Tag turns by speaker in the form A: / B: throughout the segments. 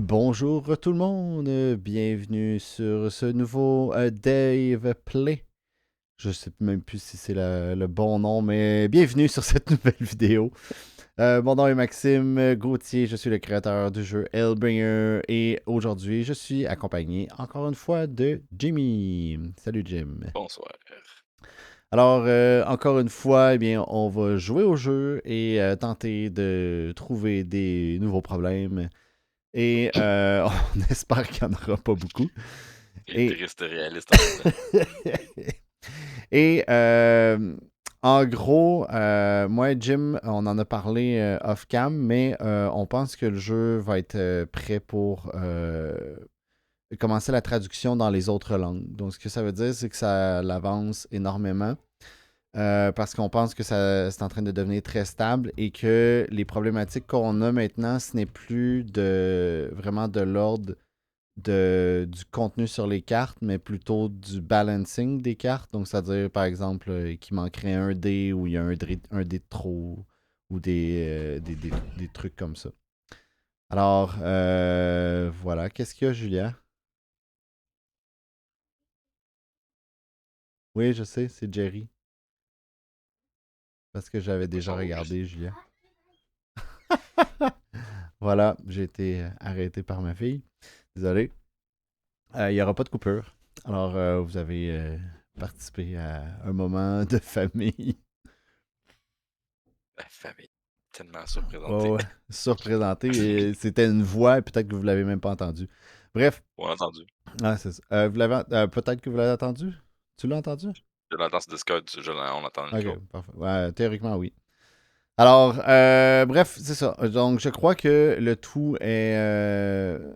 A: Bonjour tout le monde, bienvenue sur ce nouveau Dave Play. Je sais même plus si c'est le bon nom, mais bienvenue sur cette nouvelle vidéo. Mon nom est Maxime Gauthier, je suis le créateur du jeu Hellbringer et aujourd'hui je suis accompagné encore une fois de Jimmy. Salut Jim.
B: Bonsoir.
A: Alors, encore une fois, eh bien, on va jouer au jeu et tenter de trouver des nouveaux problèmes. Et on espère qu'il n'y en aura pas beaucoup.
B: Et
A: Et,
B: triste réaliste en même temps.
A: et en gros, moi et Jim, on en a parlé off-cam, mais on pense que le jeu va être prêt pour commencer la traduction dans les autres langues. Donc, ce que ça veut dire, c'est que ça l'avance énormément. Parce qu'on pense que c'est en train de devenir très stable et que les problématiques qu'on a maintenant, ce n'est plus vraiment de l'ordre du contenu sur les cartes, mais plutôt du balancing des cartes. Donc, c'est-à-dire, par exemple, qu'il manquerait un dé ou il y a un dé de trop ou des trucs comme ça. Alors, voilà. Qu'est-ce qu'il y a, Julia? Oui, je sais, c'est Jerry. Parce que j'avais
B: C'est pas
A: déjà
B: son rôle, je sais.
A: regardé, Julia. Voilà, j'ai été arrêté par ma fille. Désolé. Il n'y aura pas de coupure. Alors, vous avez participé à un moment de famille.
B: La famille. Tellement
A: Ouais,
B: surprésenté.
A: ouais. Surprésenté. Et c'était une voix, peut-être que vous l'avez même pas entendu. Bref,
B: On a entendu.
A: c'est ça. Peut-être que vous l'avez entendu? Tu l'as entendu?
B: Je l'entends sur Discord, on entend le
A: Ok,
B: micro.
A: parfait. Ouais, théoriquement, oui. Alors, bref, c'est ça. Donc, je crois que le tout est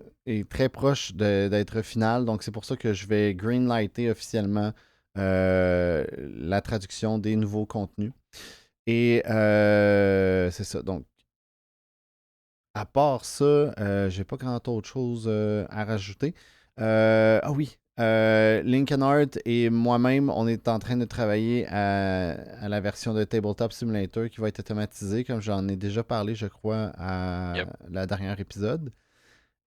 A: très proche d'être final. Donc, c'est pour ça que je vais greenlighter officiellement la traduction des nouveaux contenus. Et c'est ça. Donc, à part ça, j'ai pas grand autre chose à rajouter. Ah oui, Lincoln Art et moi-même, on est en train de travailler à la version de Tabletop Simulator qui va être automatisée, comme j'en ai déjà parlé, je crois, à
B: Yep.
A: la dernière épisode.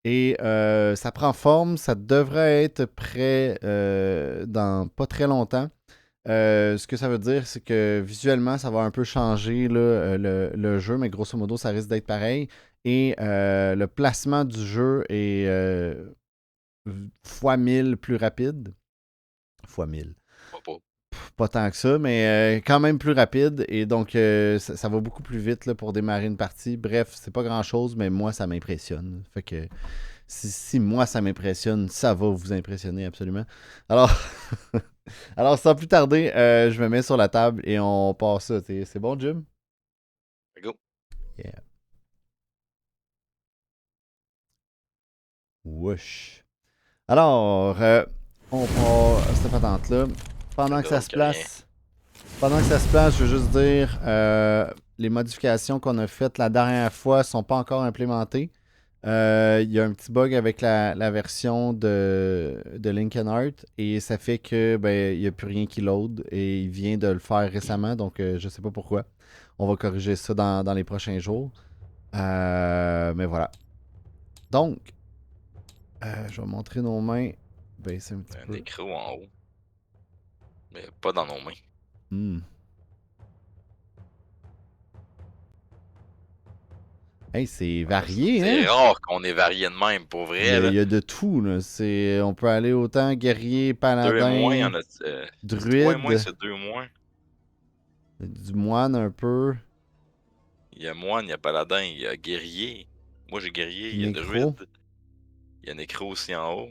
A: Et ça prend forme, ça devrait être prêt dans pas très longtemps. Ce que ça veut dire, c'est que visuellement, ça va un peu changer là, le jeu, mais grosso modo, ça risque d'être pareil. Et le placement du jeu est fois 1000 plus rapide. Fois 1000.
B: Pas.
A: Pas tant que ça, mais quand même plus rapide. Et donc, ça va beaucoup plus vite là, pour démarrer une partie. Bref, c'est pas grand-chose, mais moi, ça m'impressionne. Fait que si moi, ça m'impressionne, ça va vous impressionner absolument. Alors, alors sans plus tarder, je me mets sur la table et on passe ça. C'est bon, Jim?
B: Go.
A: Yeah. Whoosh. Alors, on part cette patente-là. Pendant que ça se
B: Représente que rien.
A: place, Pendant que ça se place, je veux juste dire, les modifications qu'on a faites la dernière fois sont pas encore implémentées. Il y a un petit bug avec la version de Lincoln Art et ça fait que ben il n'y a plus rien qui load et il vient de le faire récemment, donc je sais pas pourquoi. On va corriger ça dans les prochains jours. Mais voilà. Donc, je vais montrer nos mains. Baisser un petit
B: Un
A: peu.
B: écro en haut. Mais pas dans nos mains.
A: Hmm. Hey, c'est
B: Ouais,
A: varié,
B: c'est
A: hein?
B: rare qu'on ait varié de même, pour vrai,
A: Il
B: là.
A: y a de tout, là. On peut aller autant guerrier,
B: Deux et moins, il y
A: paladin,
B: en a. C'est 3 et moins,
A: druide,
B: c'est 2 moins.
A: du moine un peu,
B: Il y a moine, il y a paladin, il y a guerrier. Moi j'ai guerrier,
A: puis
B: il y a
A: nécro.
B: druide. Il y a nécro aussi en haut.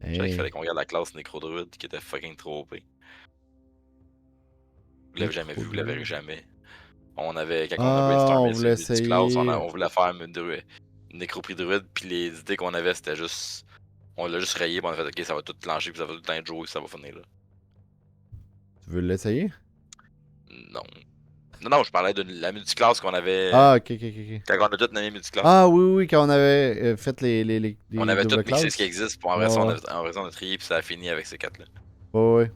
B: Je savais qu'il fallait
A: Hey,
B: qu'on regarde la classe nécro-druide qui était fucking trop OP. Vous l'avez jamais vu, vous la verrez
A: nécro-druide.
B: jamais. On avait, quand on a
A: Ah, on
B: brainstormé sur
A: voulait
B: les multiclasses,
A: essayer.
B: on voulait faire une nécroprie druide, puis les idées qu'on avait, c'était juste. On l'a juste rayé, puis on a fait, ok, ça va tout plancher, puis ça va tout le temps être joué, ça va finir là.
A: Tu veux l'essayer?
B: Non. Non, non, je parlais de la multiclasse qu'on avait.
A: Ah, ok, ok, ok, ok.
B: Quand on a tout nommé multiclasse.
A: Ah, oui, oui, quand on avait fait
B: On
A: les
B: avait tout
A: double
B: mixé ce qui
A: classes.
B: existe, pour en vrai, ça,
A: Ouais,
B: en vrai, ça, on a trié, puis ça a fini avec ces quatre-là.
A: ouais, ouais,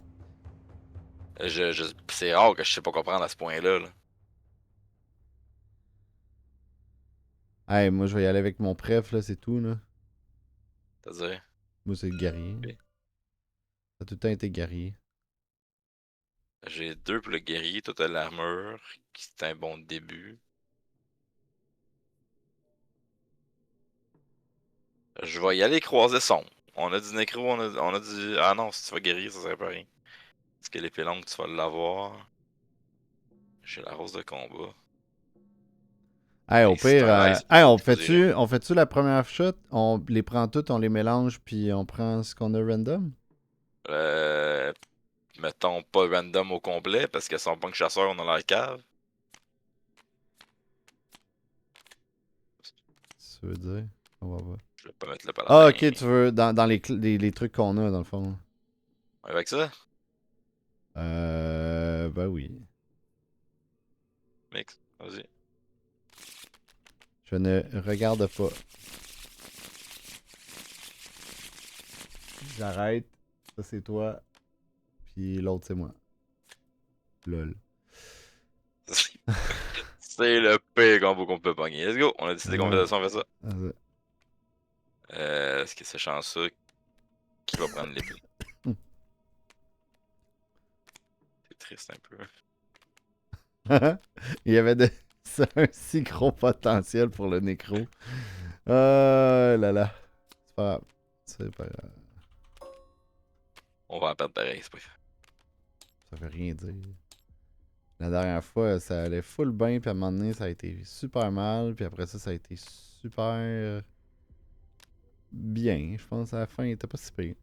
A: ouais.
B: C'est rare que je sais pas comprendre à ce point-là. Là.
A: Hey, moi, je vais y aller avec mon préf, là, c'est tout, là.
B: C'est-à-dire.
A: Moi, c'est le guerrier.
B: Ok.
A: Ça a tout le temps été guerrier.
B: J'ai 2 pour le guerrier, toi t'as l'armure, qui c'est un bon début. Je vais y aller croiser son. On a du nécro, on a du. Ah non, si tu vas guérir, ça serait pas rien. Parce que l'épée longue, tu vas l'avoir. J'ai la rose de combat.
A: Hey, au
B: Hey, si
A: pire,
B: t'as un ice,
A: hey,
B: je choisirais.
A: on fait-tu la première shot? On les prend toutes, on les mélange, puis on prend ce qu'on a random?
B: Euh. Mettons pas random au complet, parce que son punk chasseur, on a la cave.
A: Ça veut dire? On va voir.
B: Je vais pas mettre le
A: Ah,
B: paladin.
A: ok, tu veux, dans les trucs qu'on a, dans le fond.
B: Avec ça,
A: Ben oui.
B: mix, vas-y.
A: Je ne regarde pas. J'arrête. Ça, c'est toi. Puis l'autre, c'est moi. Lol.
B: C'est le pire combo qu'on peut pogner. Let's go, on a décidé qu'on faisait ça, on fait ça.
A: Vas-y.
B: Est-ce que c'est chanceux qui va prendre l'épée? C'est triste un peu.
A: Il y avait un si gros potentiel pour le nécro. Là là. C'est pas grave. C'est pas grave.
B: On va en perdre pareil, c'est pas grave.
A: Ça veut rien dire. La dernière fois, ça allait full bien, puis à un moment donné, ça a été super mal, puis après ça, ça a été super bien. Je pense à la fin, il était pas si pire.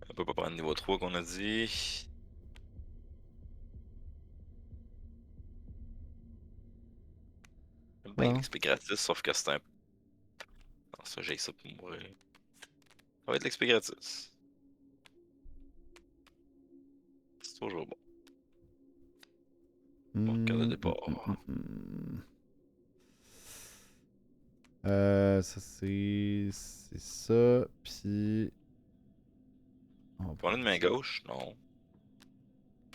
B: On peut pas prendre niveau 3 qu'on a dit. J'aime bien
A: Non.
B: l'XP gratis, sauf que c'est un. Non, ça, j'ai ça pour mourir. Ça va être l'XP gratis. C'est toujours bon. Bon, carte de départ.
A: Ça, c'est ça, puis... On
B: On a
A: prend
B: une main
A: ça.
B: gauche? Non.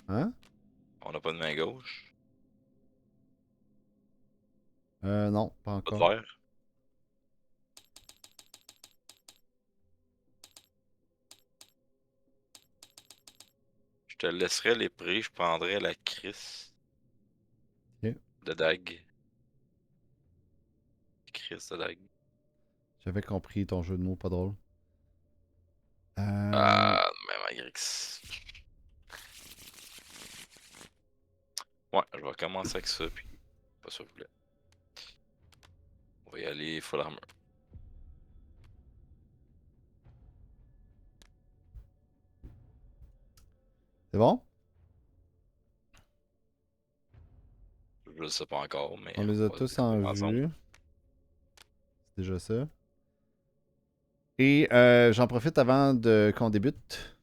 A: Hein?
B: On n'a pas de main gauche.
A: Non, pas
B: Pas de
A: encore.
B: verre. Je te laisserai les prix, je prendrai la Chris
A: Ok.
B: de dague. Chris de dague.
A: J'avais compris ton jeu de mots, pas drôle.
B: Ah, mais malgré que. Ouais, je vais commencer avec ça, puis pas ça, je voulais. On va y aller full armor.
A: C'est bon?
B: Je le sais pas encore, mais
A: On les a
B: on va
A: tous en
B: découvrir ensemble.
A: vue. C'est déjà ça. Et j'en profite avant qu'on débute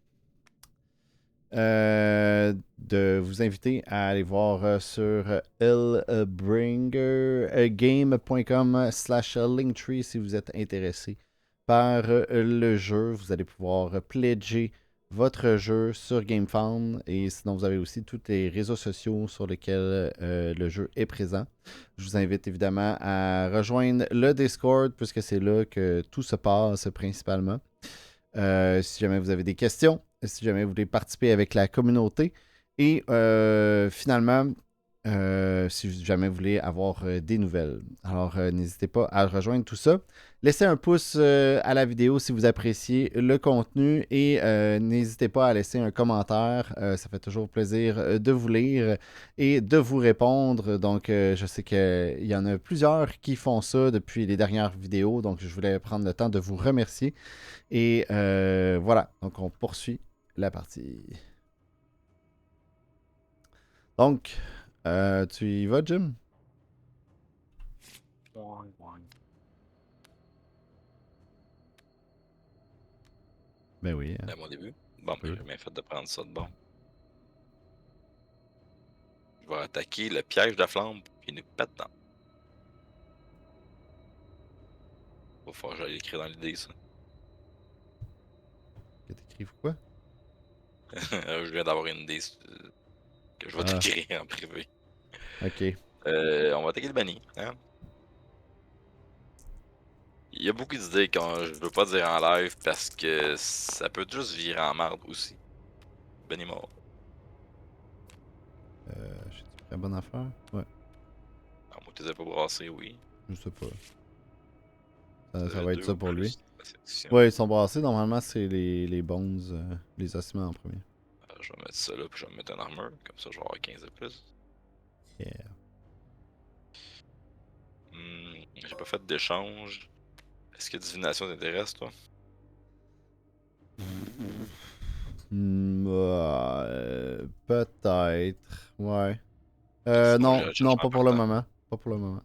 A: de vous inviter à aller voir sur lbringergame.com/linktree si vous êtes intéressé par le jeu. Vous allez pouvoir pledger votre jeu sur GameFound et sinon vous avez aussi tous les réseaux sociaux sur lesquels le jeu est présent. Je vous invite évidemment à rejoindre le Discord puisque c'est là que tout se passe principalement. Si jamais vous avez des questions, si jamais vous voulez participer avec la communauté. Et finalement, si jamais vous voulez avoir des nouvelles. Alors, n'hésitez pas à rejoindre tout ça. Laissez un pouce à la vidéo si vous appréciez le contenu et n'hésitez pas à laisser un commentaire. Ça fait toujours plaisir de vous lire et de vous répondre. Donc, je sais qu'il y en a plusieurs qui font ça depuis les dernières vidéos. Donc, je voulais prendre le temps de vous remercier. Et voilà, donc on poursuit la partie. Donc, tu y vas, Jim? Ben oui, hein,
B: À mon début. Bon,
A: tu
B: ben
A: peux.
B: j'ai bien fait de prendre ça de bon. Je vais attaquer le piège de flamme qui nous pète dedans. Va falloir que j'aille l'écrire dans l'idée, ça.
A: Que t'écrives quoi?
B: Je viens d'avoir une idée que je vais
A: Ah,
B: t'écrire en privé.
A: ok.
B: On va attaquer le banni. Hein? Il y a beaucoup d'idées quand je veux pas dire en live parce que ça peut juste virer en marde aussi. Banni mort.
A: J'ai très bonne affaire? Ouais,
B: À moins que tu les aies pas brassés, oui.
A: je sais pas.
B: Tu
A: Ça
B: avais
A: va être
B: deux
A: ça
B: ou
A: pour lui.
B: plus dans la section.
A: Ouais, ils sont brassés. Normalement, c'est les bones, les ossements en premier.
B: Je vais mettre ça là, puis je vais mettre un armor. Comme ça, je vais avoir 15 de plus.
A: Yeah.
B: J'ai pas fait d'échange. Est-ce que divination t'intéresse, toi?
A: Peut-être. Ouais.
B: Sinon,
A: Non,
B: j'irai
A: non,
B: chercher en
A: pas pour le
B: partant.
A: moment. Pas pour le moment.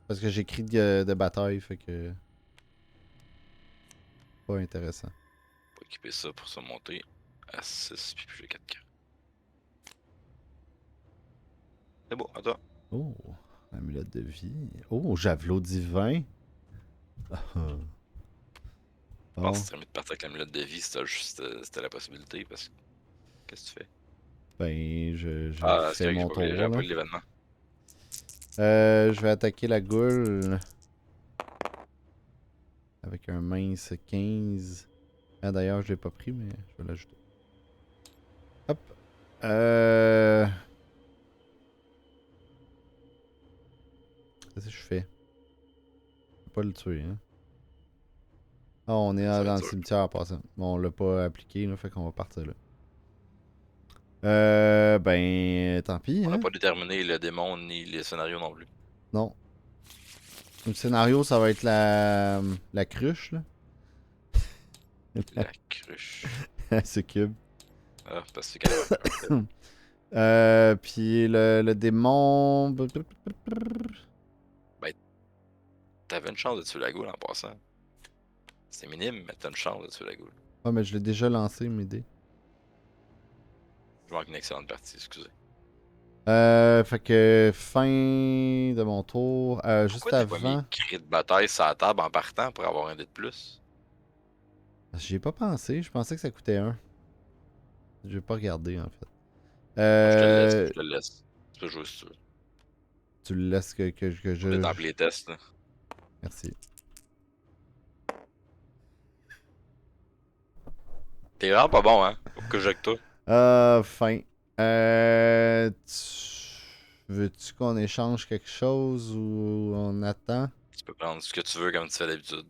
A: Parce que j'écris de bataille, fait que. Pas intéressant.
B: On va équiper ça pour se monter à 6 puis j'ai 4 cartes. C'est bon, à toi.
A: Oh, amulette de vie. Oh, javelot divin.
B: Je pense que
A: Bon,
B: ce serait mieux de partir avec l'amulette de vie si t'as juste c'était la possibilité parce que. Qu'est-ce que tu fais?
A: ben, je
B: Ah, c'est
A: fais
B: vrai que
A: mon tour,
B: j'avais pas
A: là.
B: eu l'événement.
A: Je vais attaquer la goule avec un mince 15. Ah, d'ailleurs, je l'ai pas pris, mais je vais l'ajouter. Hop. Qu'est-ce que je fais? Je peux pas le tuer, hein. Ah, on est
B: Ça va
A: dans
B: être
A: le
B: dur.
A: cimetière en passant. Bon, on l'a pas appliqué, là, fait qu'on va partir là. Ben, tant pis,
B: On n'a
A: hein.
B: pas déterminé le démon ni les scénarios non plus.
A: Non. Le scénario, ça va être la cruche, là.
B: La cruche.
A: La succube.
B: Ah, parce que qu'elle est vampire. Ok.
A: Puis le démon.
B: Ben, t'avais une chance de tuer la goule en passant. C'est minime, mais t'as une chance de tuer la goule.
A: Ah, mais je l'ai déjà lancé, mes dés.
B: Je manque une excellente partie, excusez.
A: Fait que fin de mon tour.
B: Pourquoi
A: Juste
B: t'as pas mis
A: avant.
B: cri de bataille sur la table en partant pour avoir un dé de plus?
A: J'y ai pas pensé. Je pensais que ça coûtait un. J'ai pas regardé, en fait.
B: Moi, je te le laisse,
A: Euh,
B: je te le laisse. Tu peux jouer si tu veux.
A: Tu le laisses que
B: On est
A: je.
B: dans playtest, là.
A: Merci.
B: T'es vraiment pas bon, hein? Faut que j'aille avec toi.
A: Fin. Veux-tu qu'on échange quelque chose ou on attend?
B: Tu peux prendre ce que tu veux comme tu fais d'habitude.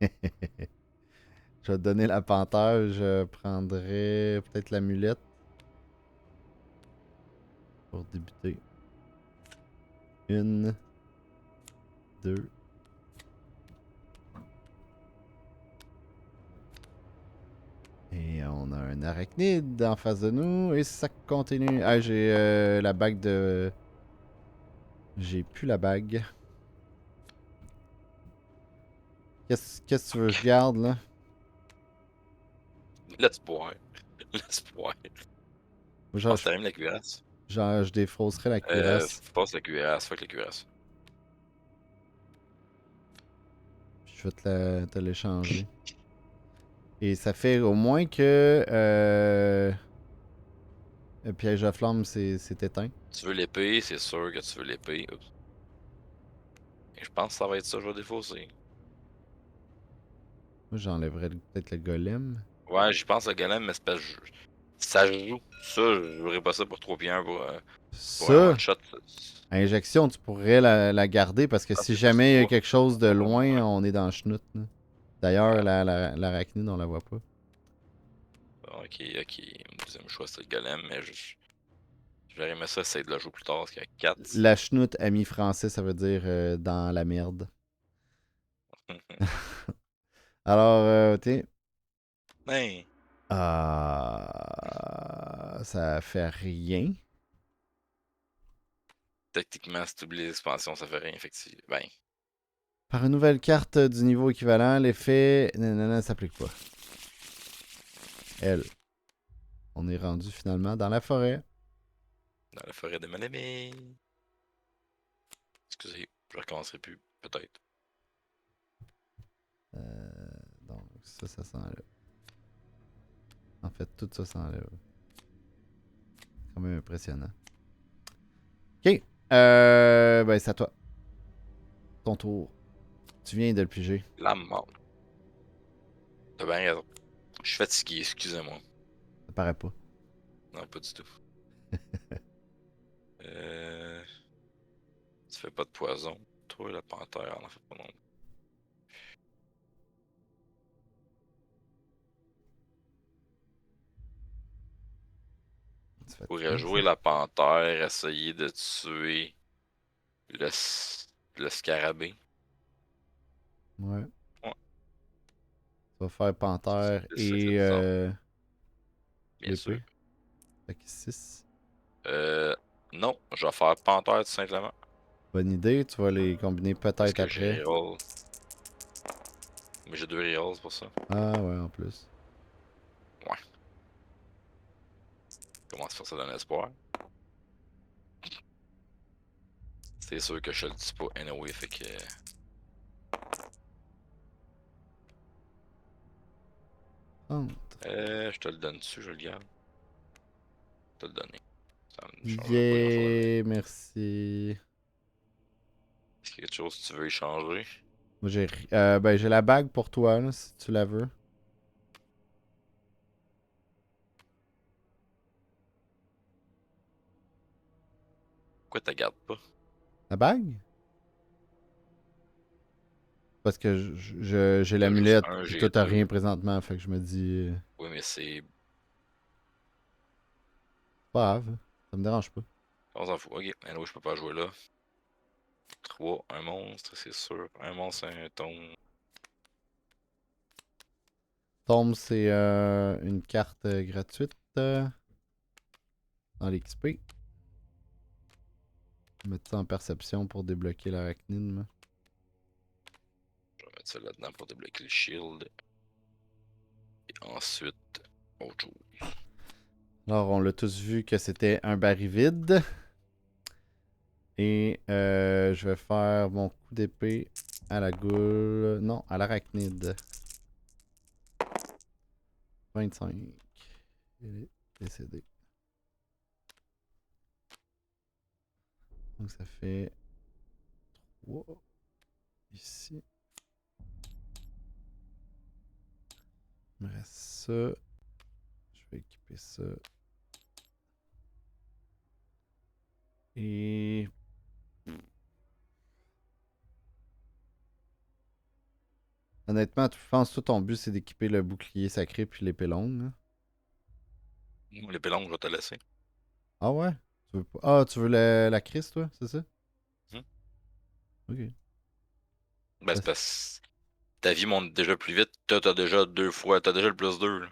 A: Je vais te donner la panthère. Je prendrai peut-être l'amulette pour débuter. Une, deux. Et on a un arachnide en face de nous. Et ça continue. Ah, j'ai la bague de. J'ai plus la bague. Qu'est-ce que tu veux que je garde là?
B: Laisse boire. Laisse boire. Je
A: Genre,
B: pense que t'as même la cuirasse.
A: je défausserai la cuirasse.
B: Passe la cuirasse, fuck la cuirasse.
A: Puis je vais te l'échanger. Et ça fait au moins que le piège à flamme c'est éteint.
B: Tu veux l'épée, c'est sûr que tu veux l'épée. Oups. Et je pense que ça va être ça, je vais défausser.
A: Moi j'enlèverais peut-être le golem.
B: Ouais, j'y pense à Golem, mais c'est parce que ça joue. Ça, je jouerais pas ça pour 3 pieds 1 pour un
A: Ça,
B: one shot.
A: injection, tu pourrais la garder parce que
B: Ah,
A: si
B: c'est plus
A: jamais il y a
B: 3.
A: quelque chose de
B: 3 pour
A: loin,
B: moi.
A: on est dans le schnout. Là. D'ailleurs,
B: Ouais.
A: l'arachnide, on la voit pas.
B: Ok, ok. Mon deuxième choix, c'est le Golem, mais je vais aimer ça, essayer de le jouer plus tard, parce qu'il y a 4.
A: La schnout, ami français, ça veut dire dans la merde. Alors, tiens.
B: Hey,
A: Ça fait rien.
B: techniquement, si tu oublies l'expansion, ça fait rien, effectivement. Ben,
A: Par une nouvelle carte du niveau équivalent, l'effet nanana s'applique pas. Elle. On est rendu finalement dans la forêt.
B: dans la forêt de Malamé. Excusez, je recommencerai plus, peut-être.
A: Donc, ça s'enlève. En fait, tout ça s'enlève. C'est quand même impressionnant. Ok. Ben, c'est à toi. Ton tour. Tu viens de le piger.
B: La mort. T'as bien raison. Je suis fatigué, excusez-moi.
A: Ça paraît pas.
B: Non, pas du tout. Euh... Tu fais pas de poison. Toi, la panthère, on en fait pas non plus.
A: Tu
B: Pour
A: fatigué, ça?
B: jouer la panthère, essayer de tuer le, le scarabée.
A: Ouais.
B: Ouais,
A: Tu vas faire panthère
B: c'est
A: et
B: ça, bien sûr.
A: l'épée. Fait que 6.
B: Non, je vais faire panthère tout simplement.
A: Bonne idée. Tu vas les combiner
B: Parce
A: peut-être
B: que j'ai
A: après.
B: reroll. Mais j'ai 2 rerolls pour ça.
A: Ah ouais, en plus.
B: Ouais. Comment se faire ça d'un espoir? C'est sûr que je te le dis pas anyway, fait que.
A: Entre.
B: Je te le donne dessus, je le garde. Je te le donner. Ça ne change pas grand chose.
A: Yeah, merci.
B: Est-ce qu'il y a quelque chose que tu veux échanger?
A: Moi, ben, j'ai la bague pour toi, là, si tu la veux.
B: Pourquoi tu la gardes pas?
A: La bague? Parce que j'ai
B: T'as juste
A: l'amulette,
B: un,
A: puis
B: j'ai
A: toi, t'as
B: deux.
A: rien présentement, fait que je me dis...
B: Oui, mais c'est.
A: Pas grave, ça me dérange pas.
B: On s'en fout. Ok, anyway, je peux pas jouer là. 3, un monstre, c'est sûr. Un monstre, un ton.
A: Tombe, c'est une carte gratuite dans l'XP. Mettre ça en perception pour débloquer l'arachnide, moi.
B: Je vais mettre ça là-dedans pour débloquer le shield. Et ensuite, autre chose.
A: Alors, on l'a tous vu que c'était un baril vide. Et je vais faire mon coup d'épée à la goule. Non, à l'arachnide. 25. Il est décédé. Donc ça fait 3 ici. Il me reste ça. Je vais équiper ça. Et... Honnêtement, je pense que tout ton but, c'est d'équiper le bouclier sacré puis l'épée longue, là.
B: L'épée longue, je vais te laisser.
A: Ah ouais? Tu veux pas... Ah, tu veux la crise, toi? C'est ça?
B: Hmm?
A: Ok.
B: Ben, c'est
A: Parce-
B: parce que ta vie monte déjà plus vite. Toi, t'as déjà 2 fois. T'as déjà le plus 2.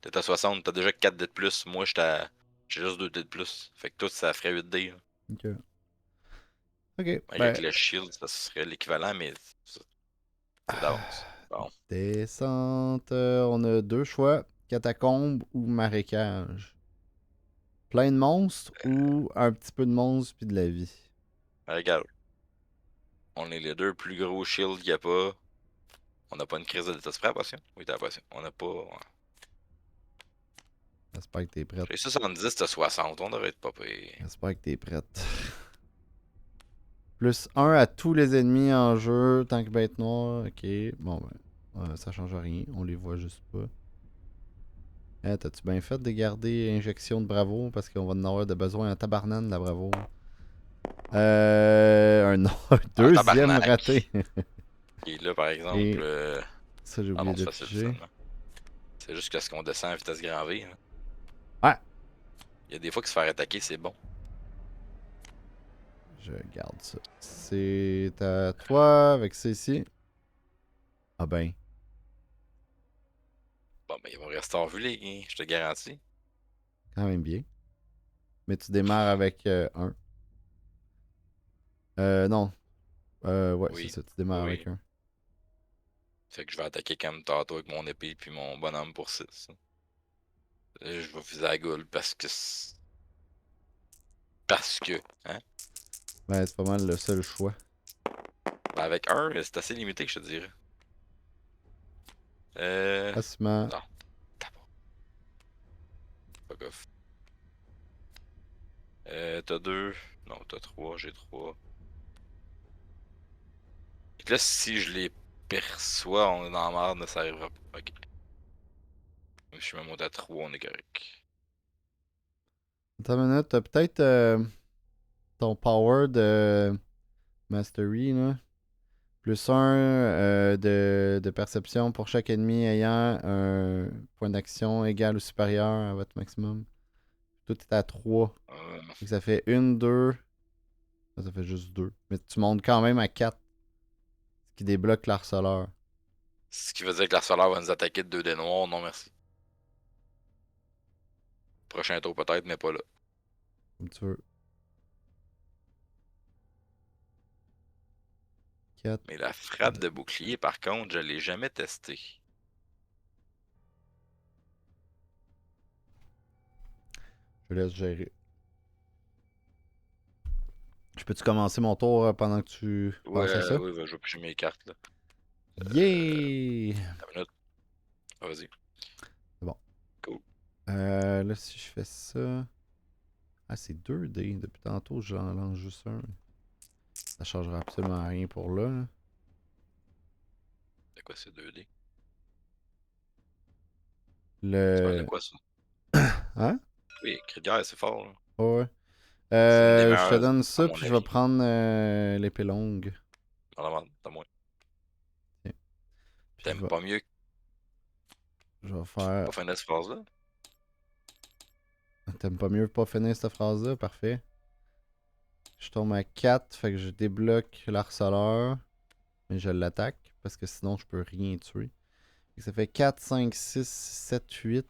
B: T'es à 60, t'as déjà 4 dés de plus. Moi, j'ai juste 2 dés de plus. Fait que toi, ça ferait 8 dés, là.
A: Ok. Ok.
B: Avec
A: Ben...
B: le shield, ça serait l'équivalent, mais c'est d'avance. Bon.
A: Descente. On a deux choix. Catacombe ou marécage. Plein de monstres ou un petit peu de monstres puis de la vie.
B: Regarde. On est les deux plus gros shields qu'il y a pas. On n'a pas une crise de détachement. Prêt à la potion? Oui, t'as la potion. On n'a pas. Ouais.
A: J'espère que t'es prête.
B: J'ai 70, t'as 60. On devrait être pas pire.
A: J'espère que t'es prête. Plus un à tous les ennemis en jeu, tant que bête noire. Ok, bon ben, ça change rien, on les voit juste pas. Eh, t'as-tu bien fait de garder injection de bravo parce qu'on va en avoir de besoin en tabarnane de la bravo. Un
B: Ah,
A: deuxième
B: tabarnak!
A: raté.
B: Et là, par exemple.
A: Et ça, j'ai
B: Ah
A: oublié
B: non,
A: de
B: c'est facile
A: piger.
B: finalement. C'est juste que ce qu'on descend à vitesse grand V, hein.
A: Ouais,
B: Il y a des fois que se faire attaquer, c'est bon.
A: je garde ça. C'est à toi avec ça ici. Ah ben,
B: Bon, ben, ils vont rester en vue, les gains, je te garantis.
A: quand même bien. Mais tu démarres avec un. Non. Ouais, c'est
B: Oui,
A: ça, tu démarres avec
B: oui.
A: un.
B: Fait que je vais attaquer comme tantôt avec mon épée puis mon bonhomme pour 6. Je vais viser la goule parce que. Parce que. Hein?
A: Ben, c'est pas mal le seul choix.
B: Ben, avec un, c'est assez limité, je te dirais.
A: Facilement.
B: Non, d'abord. Fuck off. T'as 2. Non, t'as 3, j'ai 3. Et là, si je les perçois, on est dans la merde, ça arrivera pas. Ok. Je suis même monté à 3, on est correct.
A: Attends une minute, t'as peut-être ton power de Mastery, là. Plus 1 de perception pour chaque ennemi ayant un point d'action égal ou supérieur à votre maximum. Tout est à 3.
B: Euh,
A: Donc ça fait 1, 2. Ça fait juste 2. Mais tu montes quand même à 4. Ce qui débloque l'harceleur.
B: Ce qui veut dire que la solaire va nous attaquer de 2 dés noirs, non merci. Prochain tour peut-être, mais pas là.
A: Comme tu veux. 4.
B: Mais la frappe de bouclier, par contre, je l'ai jamais testé.
A: Je laisse gérer. Je peux-tu commencer mon tour pendant que tu penses à
B: Ouais,
A: ça?
B: oui, je vais piger mes cartes là.
A: Yeah!
B: Une minute. Ah, vas-y.
A: C'est bon.
B: Cool.
A: Là, si je fais ça. Ah, c'est 2D. Depuis tantôt, j'en lance juste un. Ça changera absolument rien pour là.
B: C'est quoi, c'est 2D? Tu parles de
A: Le.
B: quoi, ça?
A: Hein?
B: Oui, cri de guerre, c'est fort, là.
A: Ouais, ouais.
B: C'est une des
A: Je te
B: meilleures,
A: donne
B: à
A: ça,
B: mon
A: puis je vais
B: avis.
A: prendre l'épée longue.
B: Dans la vente, t'as moins.
A: Tiens. Puis
B: T'aimes pas mieux
A: je vais faire.
B: pas finir cette phrase-là?
A: T'aimes pas mieux pas finir cette phrase-là? Parfait. Je tombe à 4, fait que je débloque l'harceleur. Mais je l'attaque, parce que sinon je peux rien tuer. Fait que ça fait 4, 5, 6, 7, 8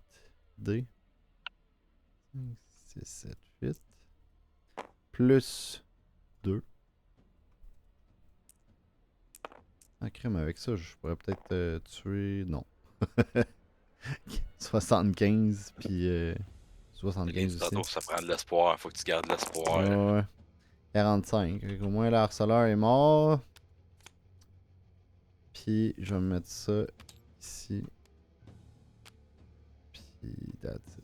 A: D. 5, 6, 7, 8. Plus 2. En crème, avec ça, je pourrais peut-être tuer. Non. 75, puis
B: Les
A: 75
B: dit
A: aussi.
B: tantôt, ça prend de l'espoir. Faut que tu gardes l'espoir.
A: Ouais. 45. Au moins, le harceleur est mort. Puis, je vais me mettre ça ici. Puis, that's it.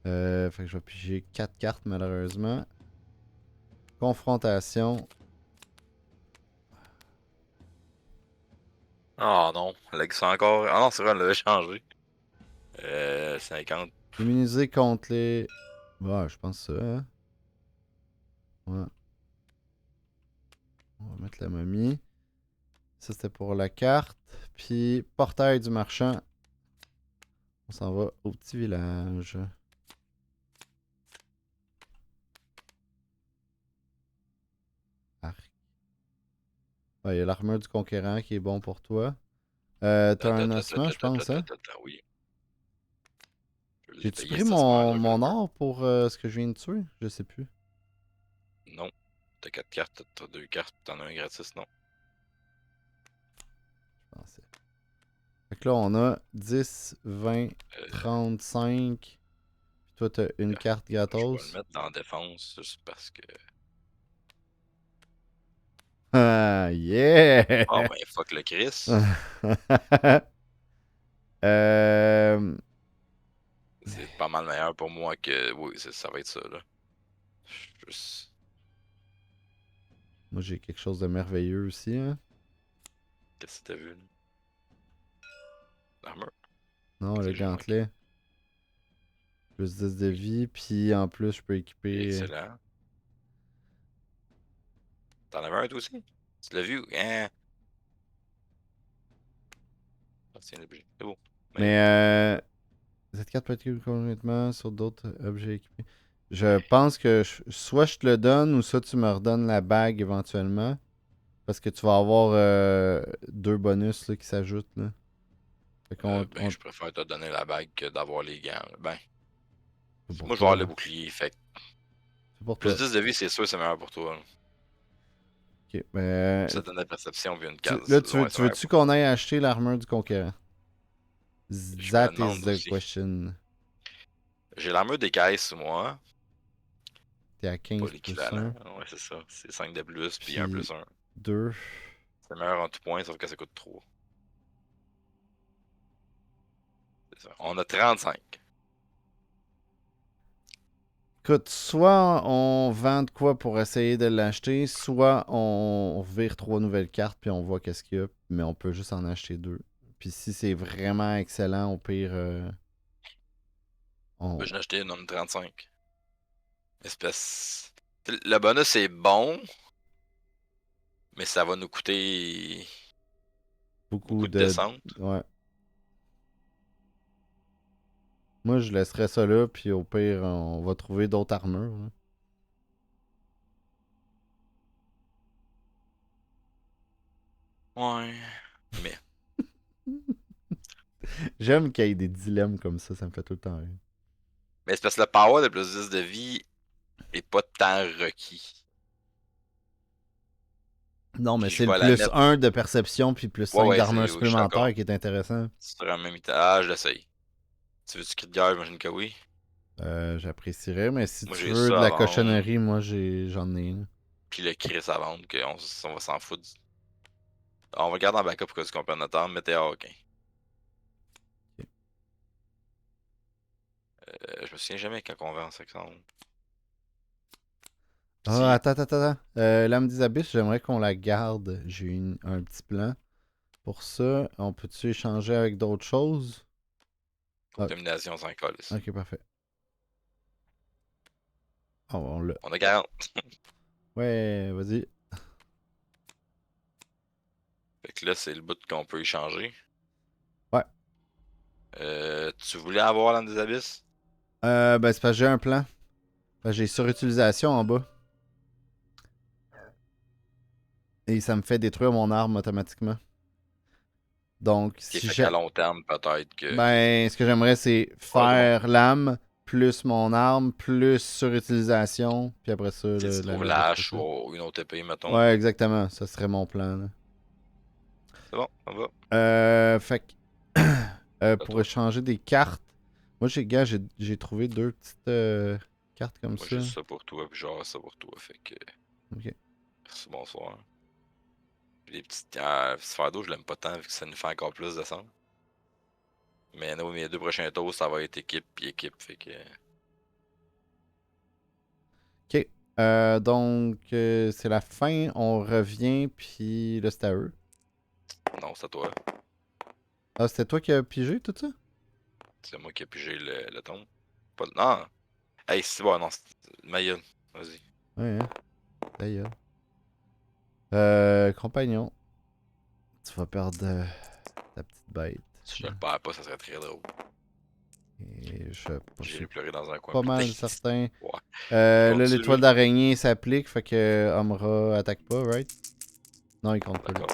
A: Fait que je vais piger 4 cartes, malheureusement. Confrontation.
B: Ah non, Lex encore. Ah non, c'est vrai, on l'avait changé. 50.
A: Immunisé contre les. Ouais, je pense ça, hein. Ouais. On va mettre la momie. Ça, c'était pour la carte. Puis, portail du marchand. On s'en va au petit village. Arc. Ouais, il y a l'armure du conquérant qui est bon pour toi. T'as un ossement, je pense, hein?
B: Oui. Je l'ai
A: J'ai-tu
B: payé
A: pris
B: cette semaine-là, je le
A: mon
B: veux.
A: or pour ce que je viens de tuer? Je sais plus.
B: Non. T'as 4 cartes, t'as 2 cartes, t'en as un gratis, non.
A: Je pensais. Fait que là, on a 10, 20,
B: Euh,
A: 35. Puis toi, t'as une carte
B: je vais le
A: gratos.
B: mettre dans la défense, juste parce que.
A: Ah, yeah!
B: Ah ben fuck le Chris.
A: euh...
B: C'est pas mal meilleur pour moi que. Oui, ça va être ça, là. Juste.
A: Moi, j'ai quelque chose de merveilleux aussi, hein?
B: Qu'est-ce que t'as vu, là? L'armure.
A: Non, le
B: Qu'est-ce que j'ai manqué?
A: gantelet. Plus 10 de
B: Oui.
A: vie, puis en plus, je peux équiper.
B: Excellent. T'en avais un toi aussi? Tu l'as vu? Hein? Ah, tiens, l'objet. C'est beau.
A: Mais
B: Magnifique.
A: cette carte peut être équipée conjointement sur d'autres objets équipés. Je pense que soit je te le donne ou soit tu me redonnes la bague éventuellement. Parce que tu vas avoir 2 bonus là, qui s'ajoutent. Là. Fait qu'on.
B: Ben, je préfère te donner la bague que d'avoir les gants, là. Ben,
A: C'est pour
B: moi, je vais avoir
A: toi.
B: le bouclier. Fait que
A: C'est pour
B: plus
A: toi.
B: 10 de vie, c'est sûr, c'est meilleur pour toi, là.
A: Ok. Ben,
B: Ça donne la perception via une case.
A: là,
B: Ouais, c'est
A: tu
B: meilleur
A: veux-tu
B: pour toi.
A: qu'on aille acheter l'armure du conquérant?
B: Je me le
A: That is
B: demande
A: the
B: aussi.
A: question.
B: J'ai l'armure des caisses, moi.
A: T'es à
B: Pas
A: 15 plus
B: l'équivalent.
A: 1.
B: Ouais, c'est ça. C'est 5 de plus, puis 1
A: Puis
B: plus 1.
A: 2.
B: C'est meilleur en tout point, sauf que ça coûte 3. On a 35.
A: Écoute, soit on vend de quoi pour essayer de l'acheter, soit on vire 3 nouvelles cartes puis on voit qu'est-ce qu'il y a, mais on peut juste en acheter 2. Puis si c'est vraiment excellent, au pire, on...
B: Ben, j'en ai acheté une, on a 35. Espèce. Le bonus est bon, mais ça va nous coûter
A: beaucoup
B: beaucoup de
A: de...
B: descente.
A: Ouais. Moi, je laisserais ça là, puis au pire, on va trouver d'autres armures, hein.
B: Ouais. Mais.
A: J'aime qu'il y ait des dilemmes comme ça me fait tout le temps rire.
B: Mais c'est parce que le power de plus 10 de vie est pas tant requis.
A: Non, mais
B: Puis je
A: c'est le
B: vais la
A: plus
B: mettre.
A: 1 de perception puis plus
B: Ouais,
A: 5
B: ouais,
A: d'armure
B: oui, je suis d'accord.
A: supplémentaire qui est intéressant.
B: Sur la même Ah, je l'essaye. Tu veux-tu cri de guerre? J'imagine que oui.
A: J'apprécierais, mais si
B: Moi,
A: tu
B: j'ai
A: veux de
B: ça à
A: la
B: vendre.
A: cochonnerie, moi j'en ai une.
B: Puis le Chris à vendre, on va s'en foutre. On va garder en backup pour que tu comprennes notre arme, mettez à OK. Je me souviens jamais quand on va en section.
A: Ah,
B: Si.
A: attends. L'âme des abysses, j'aimerais qu'on la garde. J'ai un petit plan. Pour ça, on peut-tu échanger avec d'autres choses? Ah,
B: Domination sans colis.
A: ok, parfait. Oh, on l'a.
B: On a 40.
A: Ouais, vas-y.
B: Fait que là, c'est le bout qu'on peut échanger.
A: Ouais.
B: Tu voulais avoir l'âme des abysses?
A: Ben, c'est parce que j'ai un plan. Ben, j'ai surutilisation en bas. Et ça me fait détruire mon arme automatiquement. Donc,
B: Qui
A: si
B: fait
A: j'ai.
B: qu'à long terme, peut-être que.
A: Ben, ce que j'aimerais, c'est
B: Pas bon.
A: faire l'âme, plus mon arme, plus surutilisation. Puis après ça,
B: Si tu trouves
A: la
B: la hache
A: destruction.
B: ou une autre épée, mettons.
A: Ouais, exactement. Ça serait mon plan, là.
B: C'est bon, ça va.
A: Fait que,
B: À
A: pour
B: toi.
A: échanger des cartes, moi, gars, j'ai trouvé 2 petites cartes comme
B: Moi,
A: ça.
B: j'ai ça pour toi, puis genre ça pour toi. Fait que.
A: Ok.
B: Merci, bonsoir. Puis les petites. Sphère d'eau, je l'aime pas tant, vu que ça nous fait encore plus de sang. Mais non, mes deux prochains tours, ça va être équipe puis équipe. Fait que.
A: Ok. Donc, c'est la fin. On revient, puis là, c'est à eux.
B: Non, c'est à toi.
A: Ah, c'était toi qui as pigé tout ça?
B: C'est moi qui ai pigé le ton. Pas... Non! Hey, c'est bon, non, c'est Mayenne. Vas-y.
A: Ouais, hein. D'ailleurs. Compagnon. Tu vas perdre ta petite bête.
B: Si je le perds pas, ça serait très drôle.
A: Et je
B: J'irai
A: suis
B: pleurer dans un coin
A: pas mal
B: peut-être.
A: certain.
B: Ouais. Je
A: Là, l'étoile
B: continue.
A: d'araignée s'applique, fait que Amra attaque pas, right? Non, il compte pas là.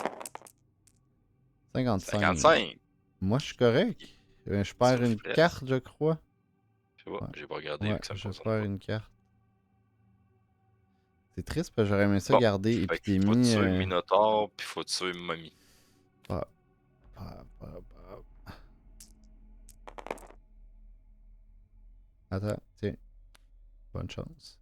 B: D'accord.
A: 55.
B: 55!
A: Moi, je suis correct. Je
B: Tu
A: perds une
B: refreshes.
A: carte, je crois.
B: Je sais pas,
A: Ouais,
B: j'ai pas regardé
A: ouais,
B: vu que ça me
A: je
B: concerne
A: perds
B: pas.
A: une carte. C'est triste parce que j'aurais aimé ça
B: Bon,
A: garder
B: fait qu'il faut
A: épidémie.
B: tuer Minotaur, puis faut tuer Mommy.
A: Ah, ah, ah, ah. Attends, tiens. Bonne chance.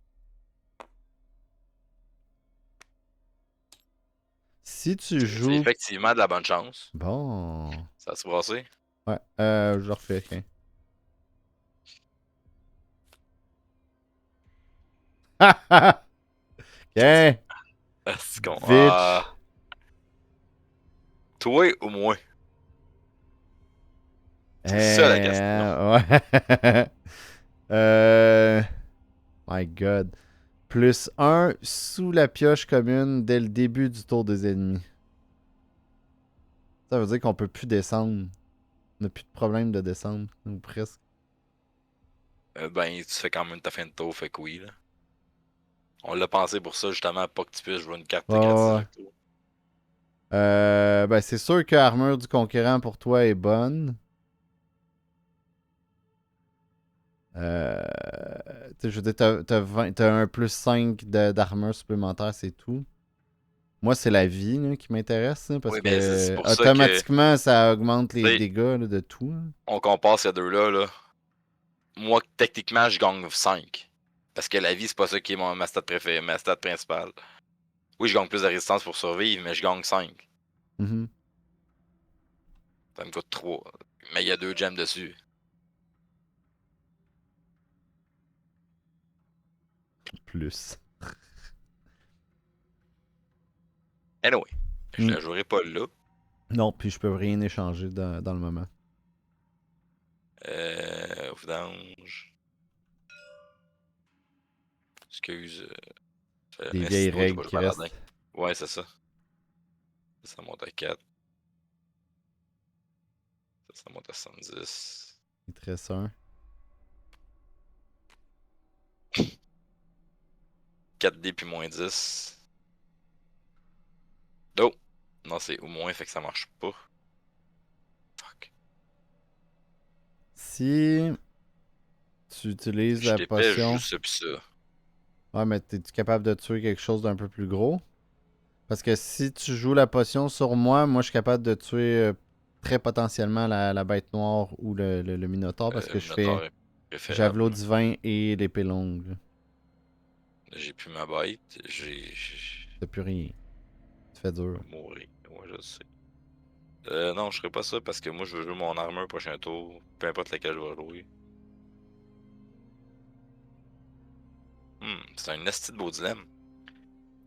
A: Si tu
B: C'est
A: joues.
B: effectivement de la bonne chance.
A: Bon.
B: Ça se brasser.
A: Ouais, je le refais, ok. Ok,
B: Est-ce qu'on.
A: bitch.
B: Toi ou moi? C'est ça la question.
A: Ouais. euh... My God. Plus 1 sous la pioche commune dès le début du tour des ennemis. Ça veut dire qu'on peut plus descendre. On n'a plus de problème de descendre, ou presque.
B: Ben, tu fais quand même ta fin de tour, fait que oui, là. On l'a pensé pour ça, justement, pas que tu puisses jouer une carte gratuite
A: Ouais.
B: chaque tour.
A: Ben c'est sûr que l'armure du conquérant pour toi est bonne. Je veux dire, t'as un plus 5 d'armure supplémentaire, c'est tout. Moi, c'est la vie là, qui m'intéresse, là, parce
B: Oui, ben, c'est
A: que
B: pour ça que,
A: automatiquement, ça augmente
B: tu
A: les
B: sais,
A: dégâts là, de tout, là.
B: on compare ces deux-là, là. Moi, techniquement, je gagne 5. Parce que la vie, c'est pas ça qui est ma stat préférée, ma stat principale. Oui, je gagne plus de résistance pour survivre, mais je gagne 5.
A: Mhm.
B: Ça me coûte 3. Mais il y a 2 gems dessus.
A: plus.
B: Anyway, je
A: Mm.
B: la jouerai pas là.
A: Non, puis je peux rien échanger dans le moment.
B: Vidange. Excuse.
A: Des
B: Merci
A: vieilles
B: toi, tu
A: règles
B: vas jouer
A: qui
B: paladin.
A: restent.
B: Ouais, c'est ça. Ça monte à 4. Ça monte à 70.
A: Il te reste un.
B: 4D puis moins 10. Oh! Non, c'est au moins, fait que ça marche pas. Fuck.
A: Si tu utilises
B: Je
A: la
B: dépêche
A: potion.
B: juste ça pis ça.
A: Ouais, mais es-tu capable de tuer quelque chose d'un peu plus gros? Parce que si tu joues la potion sur moi, moi je suis capable de tuer très potentiellement la bête noire ou le minotaure parce que je fais
B: Minotaur est préférable.
A: javelot divin et l'épée longue.
B: J'ai plus ma bête.
A: T'as plus rien. Tu fais dur.
B: Mourir. Ouais, je sais. Non, je ferai pas ça parce que moi je veux jouer mon armure prochain tour. Peu importe laquelle je vais jouer. C'est un esti de beau dilemme.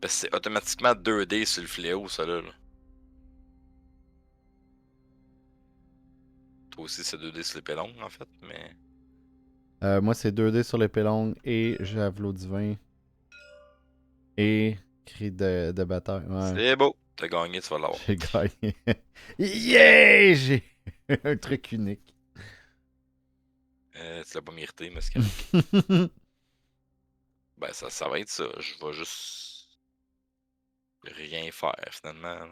B: Parce que c'est automatiquement 2D sur le fléau, ça là. Toi aussi c'est 2D sur l'épée longue en fait, mais.
A: Moi c'est 2D sur l'épée longue et javelot divin. Et cri de bataille. Ouais.
B: C'est beau! T'as gagné, tu vas l'avoir.
A: J'ai gagné. Yeah! J'ai un truc unique.
B: Tu l'as pas mérité, mais c'est correct. Ben ça va être ça. Je vais juste rien faire finalement, là.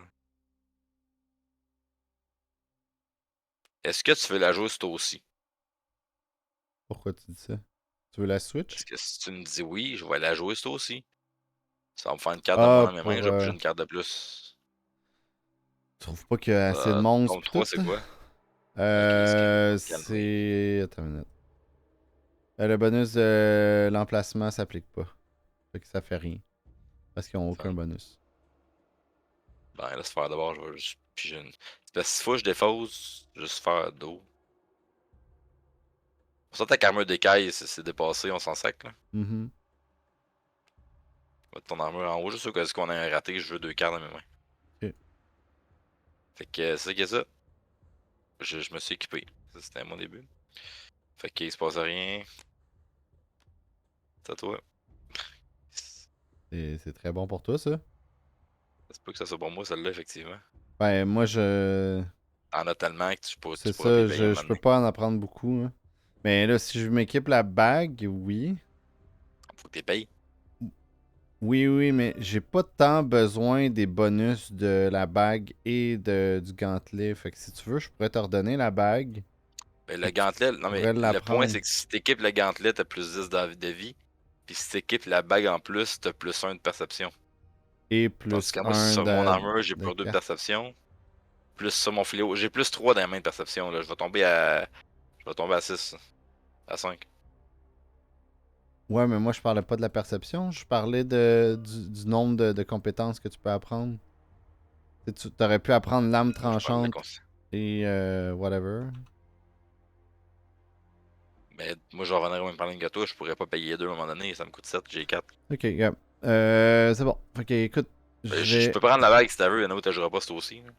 B: Est-ce que tu veux la jouer toi aussi?
A: Pourquoi tu dis ça? Tu veux la
B: Parce
A: Switch?
B: que si tu me dis oui, je vais la jouer toi aussi. Ça va me faire une carte de moins
A: Ah,
B: dans mes mains,
A: pour.
B: je vais bouger une carte de plus.
A: Tu trouves pas qu'il y a assez de monstres
B: Tome
A: pis
B: 3,
A: tout?
B: c'est quoi? Ok, esquive, calmer.
A: C'est. Attends une minute. Le bonus de l'emplacement s'applique pas. Fait que ça fait rien. Parce qu'ils ont aucun
B: Fun.
A: bonus.
B: Ben laisse faire d'abord, je vais juste piger une. C'est parce que s'il faut que je défausse, juste faire d'eau. Pour ça, ta armure d'écaille, c'est dépassé, on s'en sac là.
A: Mhm.
B: Mettre ton armure en haut, juste au cas où on a un raté, je veux 2 cartes dans mes mains.
A: Ok.
B: Fait que c'est ça que ça. Je me suis équipé. Ça, c'était mon début. Fait qu'il se passe rien. C'est à toi.
A: C'est très bon pour toi, ça.
B: C'est pas que ça soit pour moi, celle-là, effectivement.
A: Ben, moi, je.
B: T'en as tellement que
A: C'est
B: tu pourras
A: ça,
B: payer un
A: je
B: moment
A: peux
B: donné.
A: pas en apprendre beaucoup, hein. Mais là, si je m'équipe la bague, oui.
B: Faut que tu payes.
A: Oui, oui, mais j'ai pas tant besoin des bonus de la bague et du gantelet. Fait que si tu veux, je pourrais te redonner la bague.
B: Ben, le
A: Fait que tu
B: gantelet, non mais
A: pourrais
B: le point
A: l'apprendre.
B: c'est que si t'équipes le gantelet, t'as plus 10 de vie. Puis si t'équipes la bague en plus, t'as plus 1 de perception.
A: Et
B: Tandis
A: plus
B: que moi,
A: un
B: sur mon armure, j'ai plus 2 de
A: carte.
B: perception. Plus sur mon filéo. J'ai plus 3 dans la main de perception. Là. Je vais tomber à. Je vais tomber à 6. À 5.
A: Ouais, mais moi, je parlais pas de la perception. Je parlais du nombre de compétences que tu peux apprendre. Tu aurais pu apprendre lame
B: Moi, je parle de la
A: tranchante et whatever.
B: Mais moi, je vais revenir au même problème que toi. Je pourrais pas payer 2 à un moment donné. Ça me coûte 7. J'ai 4.
A: Ok, yeah. C'est bon. Ok, écoute,
B: Ben,
A: je
B: je
A: vais.
B: peux prendre la bague si t'as vu. Il y en a où tu joueras pas, c'est aussi. Là.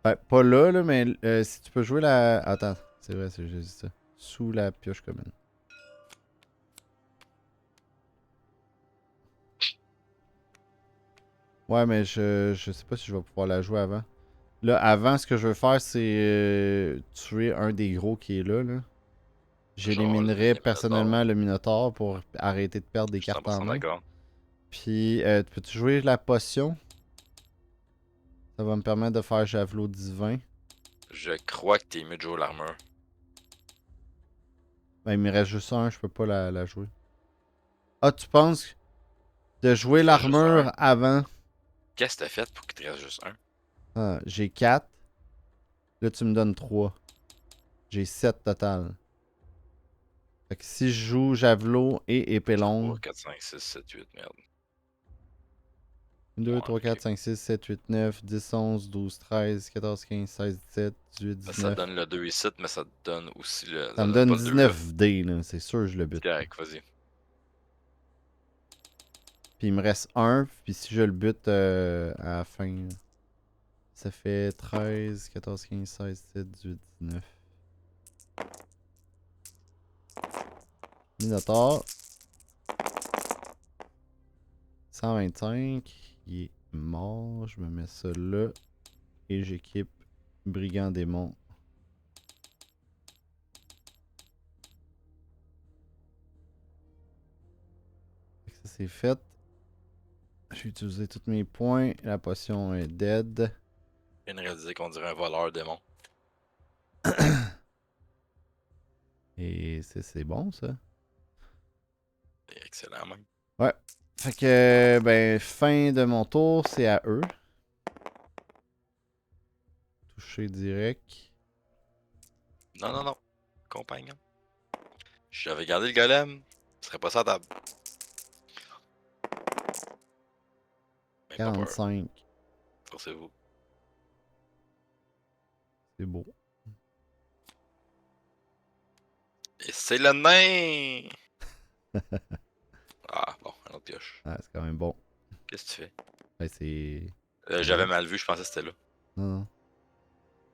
A: Ouais, pas là, mais si tu peux jouer la. Attends, c'est vrai, j'ai dit ça. Sous la pioche commune. Ouais, mais je sais pas si je vais pouvoir la jouer avant. Là, avant, ce que je veux faire, c'est tuer un des gros qui est là.
B: Genre,
A: J'éliminerai personnellement le Minotaur pour arrêter de perdre des
B: je suis
A: cartes en
B: 100%
A: main.
B: d'accord.
A: Puis, peux-tu jouer la potion? Ça va me permettre de faire Javelot divin.
B: Je crois que t'es mieux de jouer l'armure.
A: Ben, il me reste juste un, je peux pas la jouer. Ah, tu penses de jouer
B: Il te reste juste un.
A: l'armure avant?
B: Qu'est-ce que t'as fait pour qu'il te reste juste un?
A: Ah, j'ai 4. Là, tu me donnes 3. J'ai 7 total. Fait que si je joue Javelot et épée
B: 3,
A: longue.
B: 4, 5, 6, 7, 8, merde.
A: 1, 2,
B: Ouais,
A: 3, 4,
B: ok.
A: 5, 6, 7, 8, 9, 10, 11, 12, 13, 14, 15, 16, 17, 18,
B: Ben, ça te
A: 19.
B: donne le 2 ici, mais ça te donne aussi le.
A: Ça
B: Ça
A: me
B: donne
A: donne
B: pas le 2 là.
A: 19 dés, là. C'est sûr, je le
B: C'est
A: bute.
B: correct, vas-y.
A: Puis il me reste un. Puis si je le bute à la fin, ça fait 13, 14, 15, 16, 17, 18, 19. Minotaur. 125. Il est mort. Je me mets ça là. Et j'équipe Brigand Démon. Ça c'est fait. J'ai utilisé tous mes points. La potion est dead.
B: Je viens de réaliser qu'on dirait un voleur démon.
A: Et c'est bon ça.
B: C'est excellent même.
A: Ouais. Fait que, ben, fin de mon tour, c'est à eux. Toucher direct.
B: Non, non, non. Compagnon. J'avais gardé le golem. Ce serait pas ça à table. Mais pas peur.
A: 45.
B: Forcez-vous.
A: C'est beau.
B: Et c'est le nain! Ah, bon, un autre pioche.
A: Ah, c'est quand même bon.
B: Qu'est-ce que tu fais?
A: Ouais, c'est.
B: J'avais mal vu, je pensais que c'était là.
A: Non, non.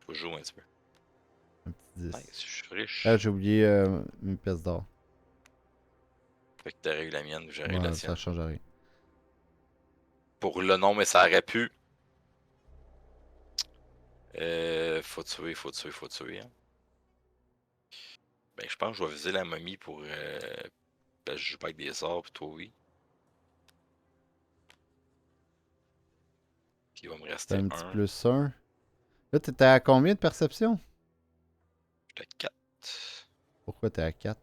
B: Faut jouer un petit peu.
A: Un petit 10.
B: Nice, je suis riche.
A: Ah, j'ai oublié une pièce d'or.
B: Fait que t'aurais eu la mienne, j'aurais eu la
A: Ouais, ça
B: tienne.
A: change rien.
B: Pour le nom, mais ça aurait pu. Faut tuer, faut tuer, faut tuer. Hein. Ben, je pense que je vais viser la momie pour. Parce que je joue pas avec des sorts, pis toi, oui. Puis il va me
A: T'as
B: rester
A: un petit
B: un.
A: plus 1. Là, t'étais à combien de perception?
B: J'étais à 4.
A: Pourquoi t'es à 4?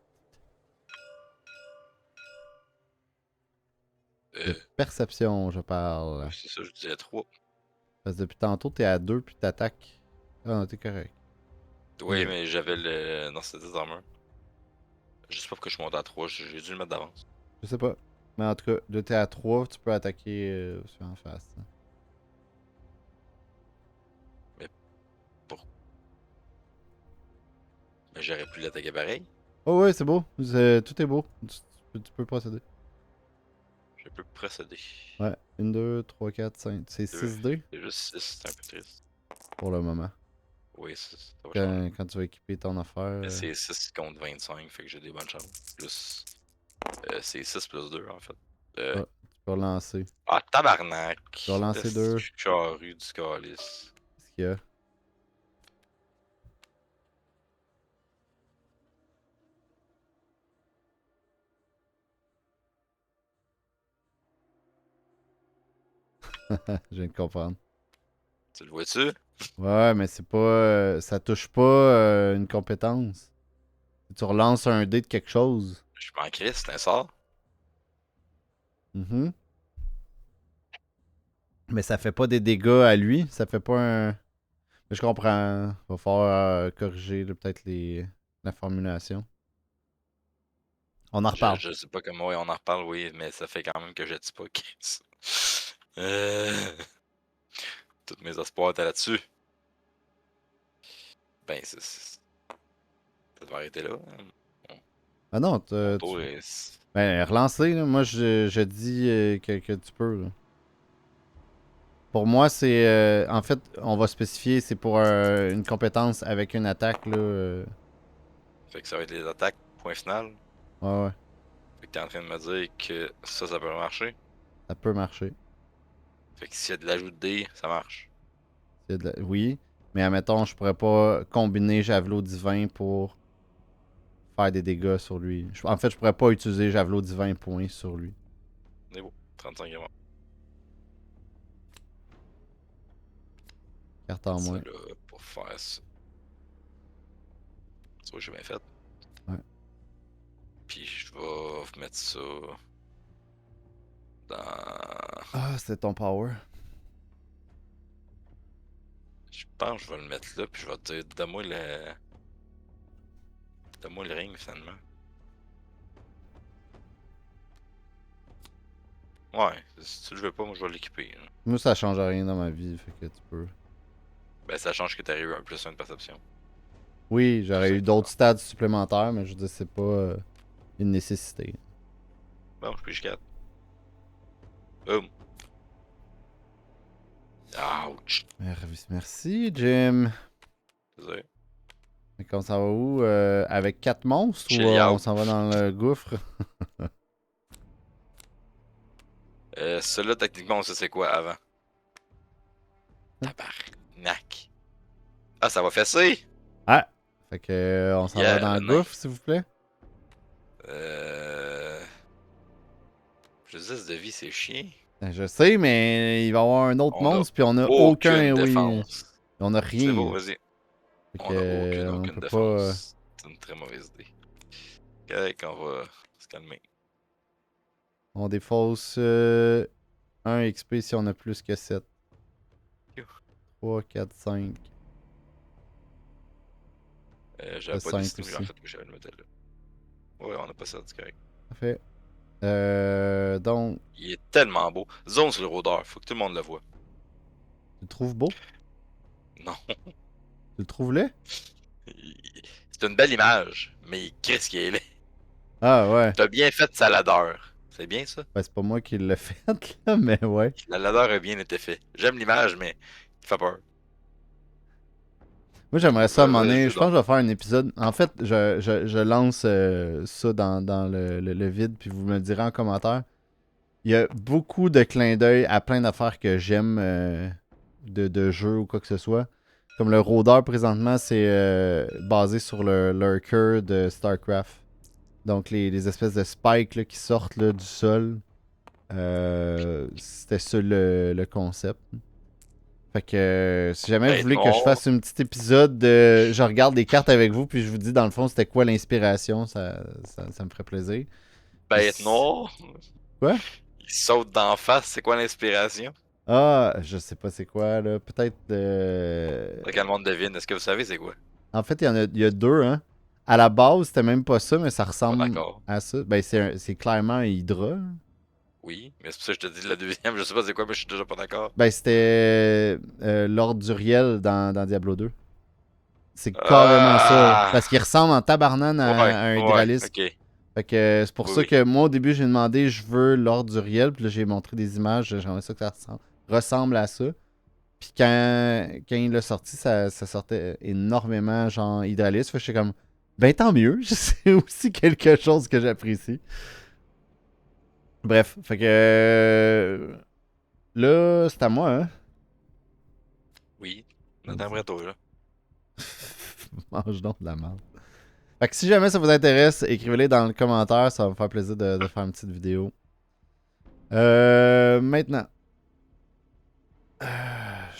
A: De perception, je parle.
B: Oui, c'est ça, je disais 3.
A: Parce que depuis tantôt, t'es à 2 puis t'attaques. Ah non, t'es correct.
B: Oui,
A: Ok.
B: mais j'avais le. Non, c'était 10 armures. Je sais pas pourquoi je suis monté à 3, j'ai dû le mettre d'avance.
A: Je sais pas. Mais en tout cas, là, t'es à 3, tu peux attaquer sur en face. Hein.
B: Mais pour. Mais j'aurais pu l'attaquer pareil.
A: Oh ouais, c'est beau. Tout est beau. Tu peux procéder.
B: Je peux procéder.
A: Ouais. 1, 2, 3, 4, 5. C'est
B: 2.
A: 6 dés
B: C'est juste 6, c'est un peu triste.
A: pour le moment.
B: Oui, ça va changer.
A: Quand tu vas équiper ton affaire.
B: Mais c'est 6 contre 25, fait que j'ai des bonnes chances. Plus. C'est 6 plus 2 en fait.
A: Ah, tu peux relancer.
B: Ah, tabarnak!
A: Tu peux relancer 2.
B: Charrue du calice.
A: Qu'est-ce qu'il y a? Je viens de comprendre.
B: Tu le vois-tu?
A: Ouais, mais c'est pas. Ça touche pas une compétence. Tu relances un dé de quelque chose.
B: Je m'en crisse, c'est un sort.
A: Mhm. Mais ça fait pas des dégâts à lui. Ça fait pas un. Mais je comprends. Va falloir corriger là, peut-être la formulation. On en reparle.
B: Je sais pas comment ouais, on en reparle, oui, mais ça fait quand même que je dis pas Chris. Euh... Tous mes espoirs étaient là-dessus. Ben, ça devrait arrêter là. Hein.
A: Ah non,
B: Mon tour est.
A: ben, relancer, là. Moi, je dis que tu peux. Là. Pour moi, c'est. En fait, on va spécifier, c'est pour une compétence avec une attaque. Là,
B: Fait que ça va être les attaques, point final.
A: Ouais, ouais.
B: Fait que t'es en train de me dire que ça peut marcher.
A: Ça peut marcher.
B: Fait que s'il y a de l'ajout de dés, ça marche.
A: Oui, mais admettons, je pourrais pas combiner Javelot divin pour faire des dégâts sur lui. En fait, je pourrais pas utiliser Javelot divin point sur lui.
B: C'est beau. 35 grammes.
A: Carte en
B: Ça
A: moins.
B: là, pour faire ça. Tu vois, j'ai bien fait.
A: Ouais.
B: Puis je vais mettre ça dans.
A: Ah, c'était ton power.
B: Je pense que je vais le mettre là, puis je vais te dire, donne-moi le. Donne-moi le ring finalement. Ouais, si tu le veux pas, moi je vais l'équiper. Là.
A: Moi, ça change rien dans ma vie, fait que tu peux.
B: Ben ça change que t'as eu un plus 1 de perception.
A: Oui,
B: Tout
A: j'aurais eu
B: simplement.
A: d'autres stats supplémentaires, mais je dis c'est pas une nécessité.
B: Bon, je pige 4. Boum. Ouch.
A: Merci, Jim.
B: Désolé.
A: Mais on s'en va où? Avec 4 monstres ou
B: Chill
A: on
B: out.
A: s'en va dans le gouffre?
B: Celui-là, techniquement, on sait c'est quoi avant. Tabarnak. Ah, ça va fesser!
A: Ah! Fait que on s'en va
B: Yeah,
A: dans
B: le
A: le
B: nain.
A: gouffre, s'il vous plaît.
B: Plus 10 de vie, c'est chiant.
A: Ben, je sais, mais il va y avoir un autre
B: On a
A: monstre, puis on a
B: aucune
A: aucun, oui.
B: défense.
A: On a
B: C'est beau,
A: rien.
B: vas-y.
A: Fait
B: On a
A: que on
B: aucune
A: peut pas.
B: défense. C'est une très mauvaise idée. Correct, on va se calmer.
A: On défausse 1 XP si on a plus que 7. 3, 4, 5.
B: J'avais pas
A: 5
B: décidé, mais en
A: aussi.
B: fait que j'avais le modèle là. Ouais, on a pas ça, c'est correct.
A: Parfait. Donc,
B: Il est tellement beau. Zone sur le rôdeur, faut que tout le monde le voit.
A: tu le trouves beau?
B: Non.
A: Tu le trouves laid?
B: C'est une belle image, mais qu'est-ce qu'il est laid.
A: Ah ouais.
B: T'as bien fait saladeur. C'est bien ça?
A: Ben, c'est pas moi qui l'ai fait, là, mais ouais.
B: La ladeur a bien été fait. J'aime l'image, mais il fait peur.
A: Moi, j'aimerais ça à un moment donné.
B: Vas-y
A: Je pense que
B: donc.
A: je vais faire un épisode. En fait, je lance ça dans le vide, puis vous me le direz en commentaire. Il y a beaucoup de clins d'œil à plein d'affaires que j'aime de jeux ou quoi que ce soit. Comme le rôdeur, présentement, c'est basé sur le lurker de StarCraft. Donc, les espèces de spikes là, qui sortent là, du sol. C'était ça le concept. Fait que si jamais vous
B: Bête
A: voulez que je
B: noire.
A: fasse un petit épisode de je regarde les cartes avec vous puis je vous dis dans le fond c'était quoi l'inspiration, ça me ferait plaisir. Puis
B: Bête noire.
A: quoi?
B: Il saute d'en face, c'est quoi l'inspiration?
A: Ah, je sais pas c'est quoi là. Peut-être
B: Faudrait que le monde devine. Est-ce que vous savez c'est quoi?
A: en fait, il y a deux, hein. À la base, c'était même pas ça, mais ça
B: Pas
A: ressemble
B: d'accord.
A: à ça. Ben, c'est clairement un Hydra, là.
B: Oui, mais c'est pour ça que je te dis la deuxième. Je sais pas c'est quoi, mais je suis déjà pas d'accord.
A: Ben, c'était Lord Duriel dans Diablo 2. C'est carrément ça.
B: Ah!
A: Parce qu'il ressemble en tabarnane
B: Ouais,
A: à un
B: ouais,
A: Hydralisque.
B: ok.
A: Fait que c'est pour
B: Oui,
A: ça
B: oui.
A: que moi, au début, j'ai demandé je veux Lord Duriel. Puis là, j'ai montré des images. J'aimerais ça que ça ressemble à ça. Puis quand il l'a sorti, ça sortait énormément, genre, Hydralisque. Fait que j'étais comme, ben tant mieux. C'est aussi quelque chose que j'apprécie. Bref, fait que là, c'est à moi, hein.
B: Oui. Attends, toi, là.
A: Mange donc de la merde. Fait que si jamais ça vous intéresse, écrivez-les dans le commentaire, ça va me faire plaisir de faire une petite vidéo. Maintenant. Je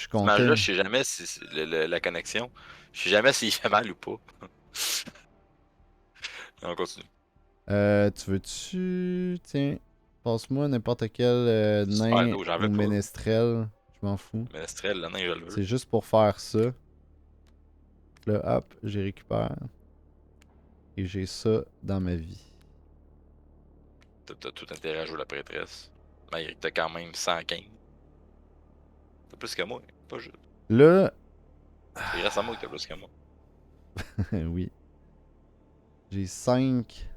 B: Cette image-là,
A: comptais.
B: je sais jamais si la connexion. Je sais jamais s'il fait mal ou pas. On continue.
A: Tu veux-tu. Tiens, passe-moi n'importe quel
B: Ah
A: nain
B: non, j'en
A: ou
B: veux pas.
A: ménestrel. Je m'en fous.
B: Ménestrel, le nain, je le veux.
A: C'est juste pour faire ça. Là, hop, j'ai récupéré. Et j'ai ça dans ma vie.
B: T'as tout intérêt à jouer la prêtresse. Malgré que t'as quand même 115. T'as plus que moi. Pas juste.
A: Là.
B: C'est grâce à moi que t'as plus que moi.
A: Oui. J'ai 5.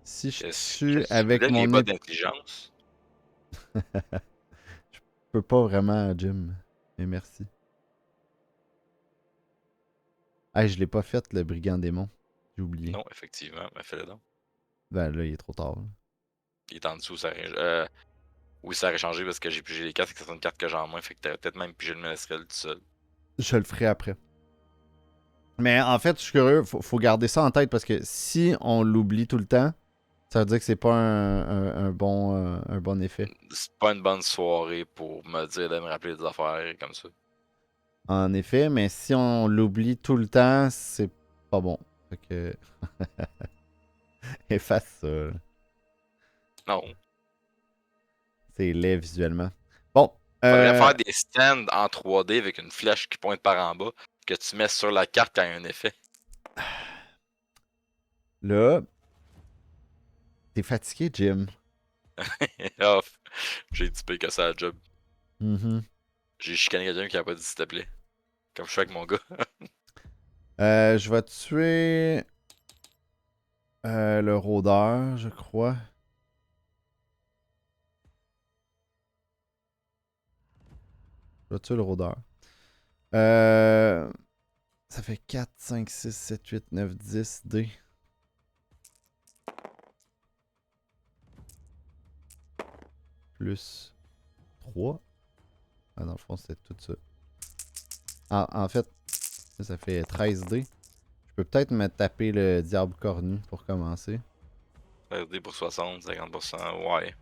A: Si je tue
B: Qu'est-ce que
A: avec
B: les
A: mon
B: bas
A: épée.
B: d'intelligence?
A: Je peux pas vraiment, Jim. Mais merci. Ah, je l'ai pas fait, le brigand démon. J'ai oublié.
B: Non, effectivement, mais fais-le donc.
A: Ben là, il est trop tard. Là.
B: Il est en dessous, ça aurait... Oui, ça aurait changé parce que j'ai pigé les cartes et que c'est une carte que j'ai en main, fait que t'aurais peut-être même pigé le ménestrel tout seul.
A: Je le ferai après. Mais en fait, je suis curieux, faut garder ça en tête parce que si on l'oublie tout le temps, ça veut dire que c'est pas un bon effet.
B: C'est pas une bonne soirée pour me dire de me rappeler des affaires comme ça.
A: En effet, mais si on l'oublie tout le temps, c'est pas bon. Fait que. Efface ça. Là.
B: Non.
A: C'est laid visuellement. Bon.
B: Faudrait faire des stands en 3D avec une flèche qui pointe par en bas que tu mets sur la carte quand il y a un effet.
A: Là. T'es fatigué, Jim.
B: Off. J'ai dit pire que ça à la job.
A: Mm-hmm.
B: J'ai chicané quelqu'un qui a pas dit s'il te plaît. Comme je fais avec mon gars.
A: Je vais tuer le rôdeur, je crois. Je vais tuer le rôdeur. Ça fait 4, 5, 6, 7, 8, 9, 10 D. Plus 3. Ah, dans le fond, c'était tout ça. En fait, ça fait 13 D. Je peux peut-être me taper le diable cornu pour commencer.
B: RD pour 60, 50%, ouais.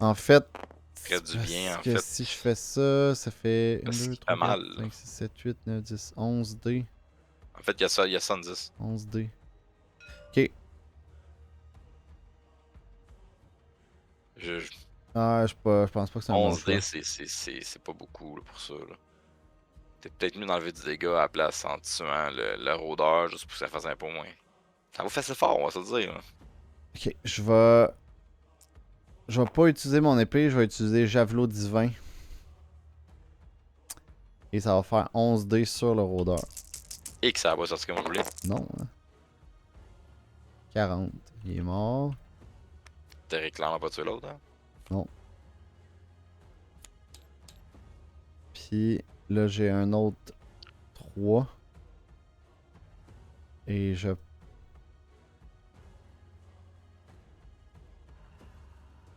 A: En fait,
B: Ferait du bien,
A: parce
B: en
A: que
B: fait.
A: si je fais ça, ça fait 1,
B: Ce
A: 2,
B: qui fait
A: 3, 4,
B: mal, là.
A: 5, 6, 7, 8, 9, 10, 11 D.
B: En fait, il y a ça, il y a 110.
A: 11 D. Ok.
B: Je,
A: Ah, je pense pas que c'est un bon
B: 11
A: choix.
B: D, c'est pas beaucoup là, pour ça. Là. T'es peut-être mieux d'enlever du dégât à la place en tuant le rôdeur juste pour que ça fasse un peu moins. Ça va faire assez fort, on va se le dire. Là.
A: Ok, je vais. Je vais pas utiliser mon épée, je vais utiliser Javelot Divin. Et ça va faire 11 D sur le rôdeur.
B: Et que ça va pas sortir comme vous voulez.
A: Non, hein. 40. Il est mort.
B: T'es clairement pas tué l'autre, hein?
A: Non. Puis là, j'ai un autre 3. Et je.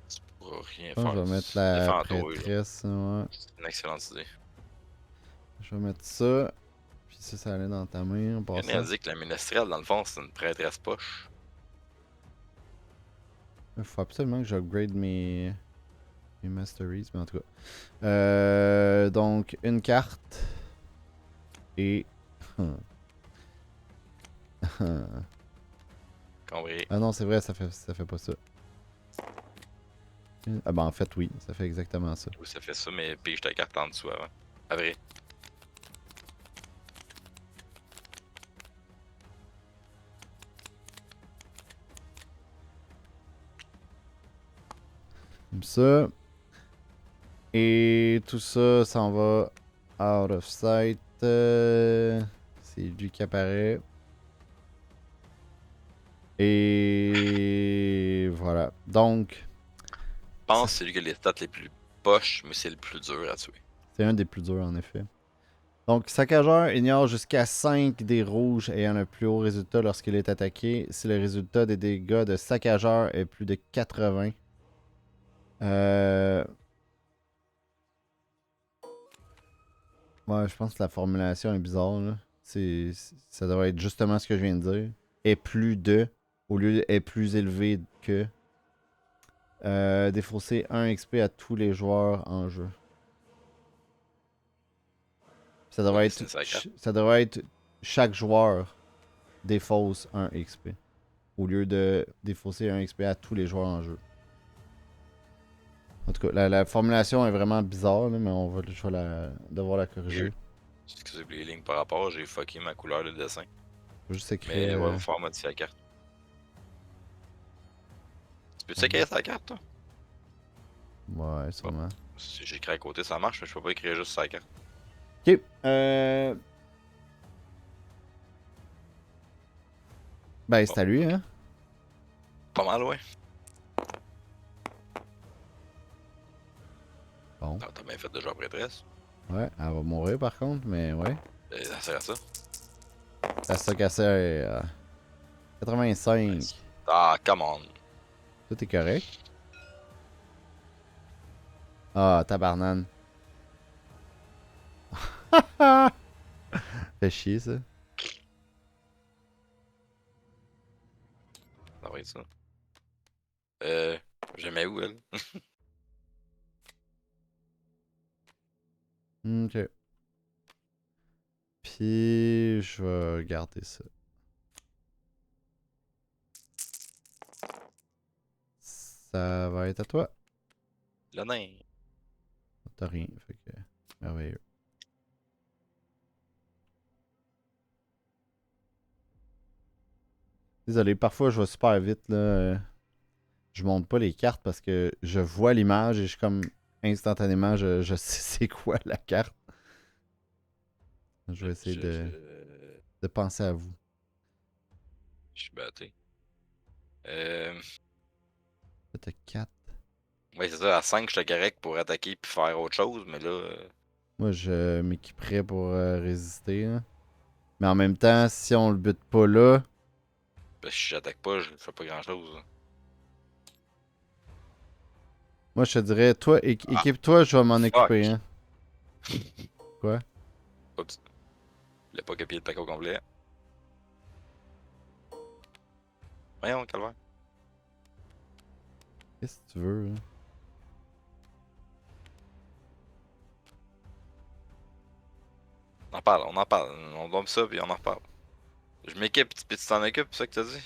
B: Tu pourras rien
A: Je pense que
B: faire.
A: je vais mettre
B: C'est
A: la
B: défends-toi, là.
A: prêtresse. Ouais.
B: C'est une excellente idée.
A: Je vais mettre ça. Puis ça allait dans ta main en
B: René a
A: passant.
B: dit que la ménestrelle, dans le fond, c'est une prêtresse poche.
A: Il faut absolument que j'upgrade mes masteries. Mais en tout cas. Donc, une carte. Et.
B: Compris.
A: Ah non, c'est vrai, ça fait pas ça. Ah ben en fait, oui, ça fait exactement ça.
B: Oui, ça fait ça, mais pige ta carte en dessous avant. À vrai.
A: Comme ça. Et tout ça s'en va out of sight. C'est lui qui apparaît. Et voilà. Donc,
B: Je pense que c'est lui qui a les stats les plus poches, mais c'est le plus dur à tuer.
A: c'est un des plus durs en effet. Donc, saccageur ignore jusqu'à 5 des rouges ayant le plus haut résultat lorsqu'il est attaqué. Si le résultat des dégâts de saccageur est plus de 80. Ouais, je pense que la formulation est bizarre, là. Ça devrait être justement ce que je viens de dire. Est plus de, au lieu de est plus élevé que. Défausser 1 XP à tous les joueurs en jeu.
B: Ouais, c'est une sacre.
A: Ça devrait être chaque joueur défausse 1 XP. Au lieu de défausser 1 XP à tous les joueurs en jeu. En tout cas, la formulation est vraiment bizarre, là, mais je vais devoir la corriger.
B: Excusez les lignes par rapport, j'ai fucké ma couleur de dessin.
A: Je vais juste écrire.
B: Mais ouais, va falloir modifier la carte. Tu peux-tu écrire sa carte, toi?
A: Ouais, sûrement.
B: Si j'écris à côté, ça marche, mais je peux pas écrire juste sa carte.
A: Ok. Ben, c'est à lui, hein?
B: Pas mal, ouais.
A: Bon.
B: T'as bien fait de jouer à prêtresse.
A: Ouais, elle va mourir par contre, mais ouais.
B: Ça sert à ça.
A: La stock à ça est 85.
B: Nice. Ah, come on.
A: Tout est correct. Ah, tabarnane. Fait chier, ça.
B: Ça va être ça. J'aimais où, elle?
A: Ok. Puis, je vais garder ça. Ça va être à toi.
B: Le nain.
A: T'as rien, fait que... Merveilleux. Désolé, parfois je vais super vite, là. Je monte pas les cartes parce que je vois l'image et je suis comme... Instantanément, je sais c'est quoi la carte. Je vais essayer de penser à vous.
B: Je suis batté.
A: Là, t'as 4.
B: Ouais, c'est ça. À 5, j'étais correct pour attaquer puis faire autre chose, mais là.
A: Moi, je m'équiperais pour résister. Hein. Mais en même temps, si on le bute pas là,
B: Ben, si j'attaque pas, je fais pas grand chose.
A: moi, je te dirais, toi,
B: Ah,
A: équipe-toi, je vais m'en
B: fuck!
A: occuper. Hein. Quoi?
B: Oups, il a pas copié le pack au complet. Voyons, calvaire.
A: Qu'est-ce que tu veux? Hein?
B: On en parle, on en parle. On bombe ça, puis on en reparle. Je m'équipe, puis tu t'en occupes, c'est ça que t'as dit?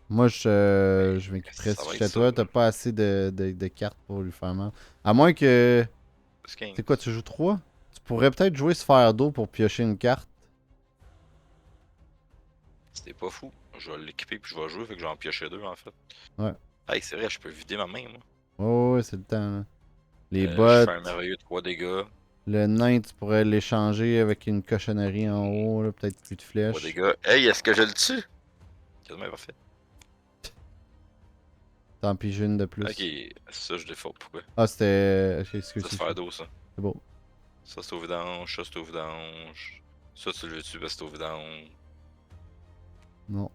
A: Moi,
B: Ben,
A: je m'équiperais
B: ça
A: si
B: va être
A: j'étais
B: ça.
A: toi. T'as pas assez de cartes pour lui faire mal. À moins que.
B: C'est
A: C'est quoi,
B: 15.
A: tu joues 3? Tu pourrais peut-être jouer Sphère d'eau pour piocher une carte.
B: C'était pas fou. Je vais l'équiper, puis je vais jouer, fait que je vais en piocher deux, en fait.
A: Ouais.
B: Hey, c'est vrai, je peux vider ma main, moi.
A: Ouais, ouais, c'est le temps. Là. Les
B: Je fais un
A: bottes.
B: merveilleux 3 dégâts.
A: Le nain, tu pourrais l'échanger avec une cochonnerie en haut. Là, peut-être plus de
B: 3
A: flèches.
B: dégâts. Hey, est-ce que je le tue? Quasiment parfait.
A: T'en piges une de
B: Ok,
A: plus.
B: ça je défaut. Pourquoi?
A: Ah, c'était. Ok, excuse,
B: Ça se
A: c'est
B: faire
A: chaud.
B: d'eau, ça.
A: C'est beau.
B: Ça c'est au vidange, ça c'est au vidange. Ça tu le veux-tu parce que c'est au vidange.
A: Non.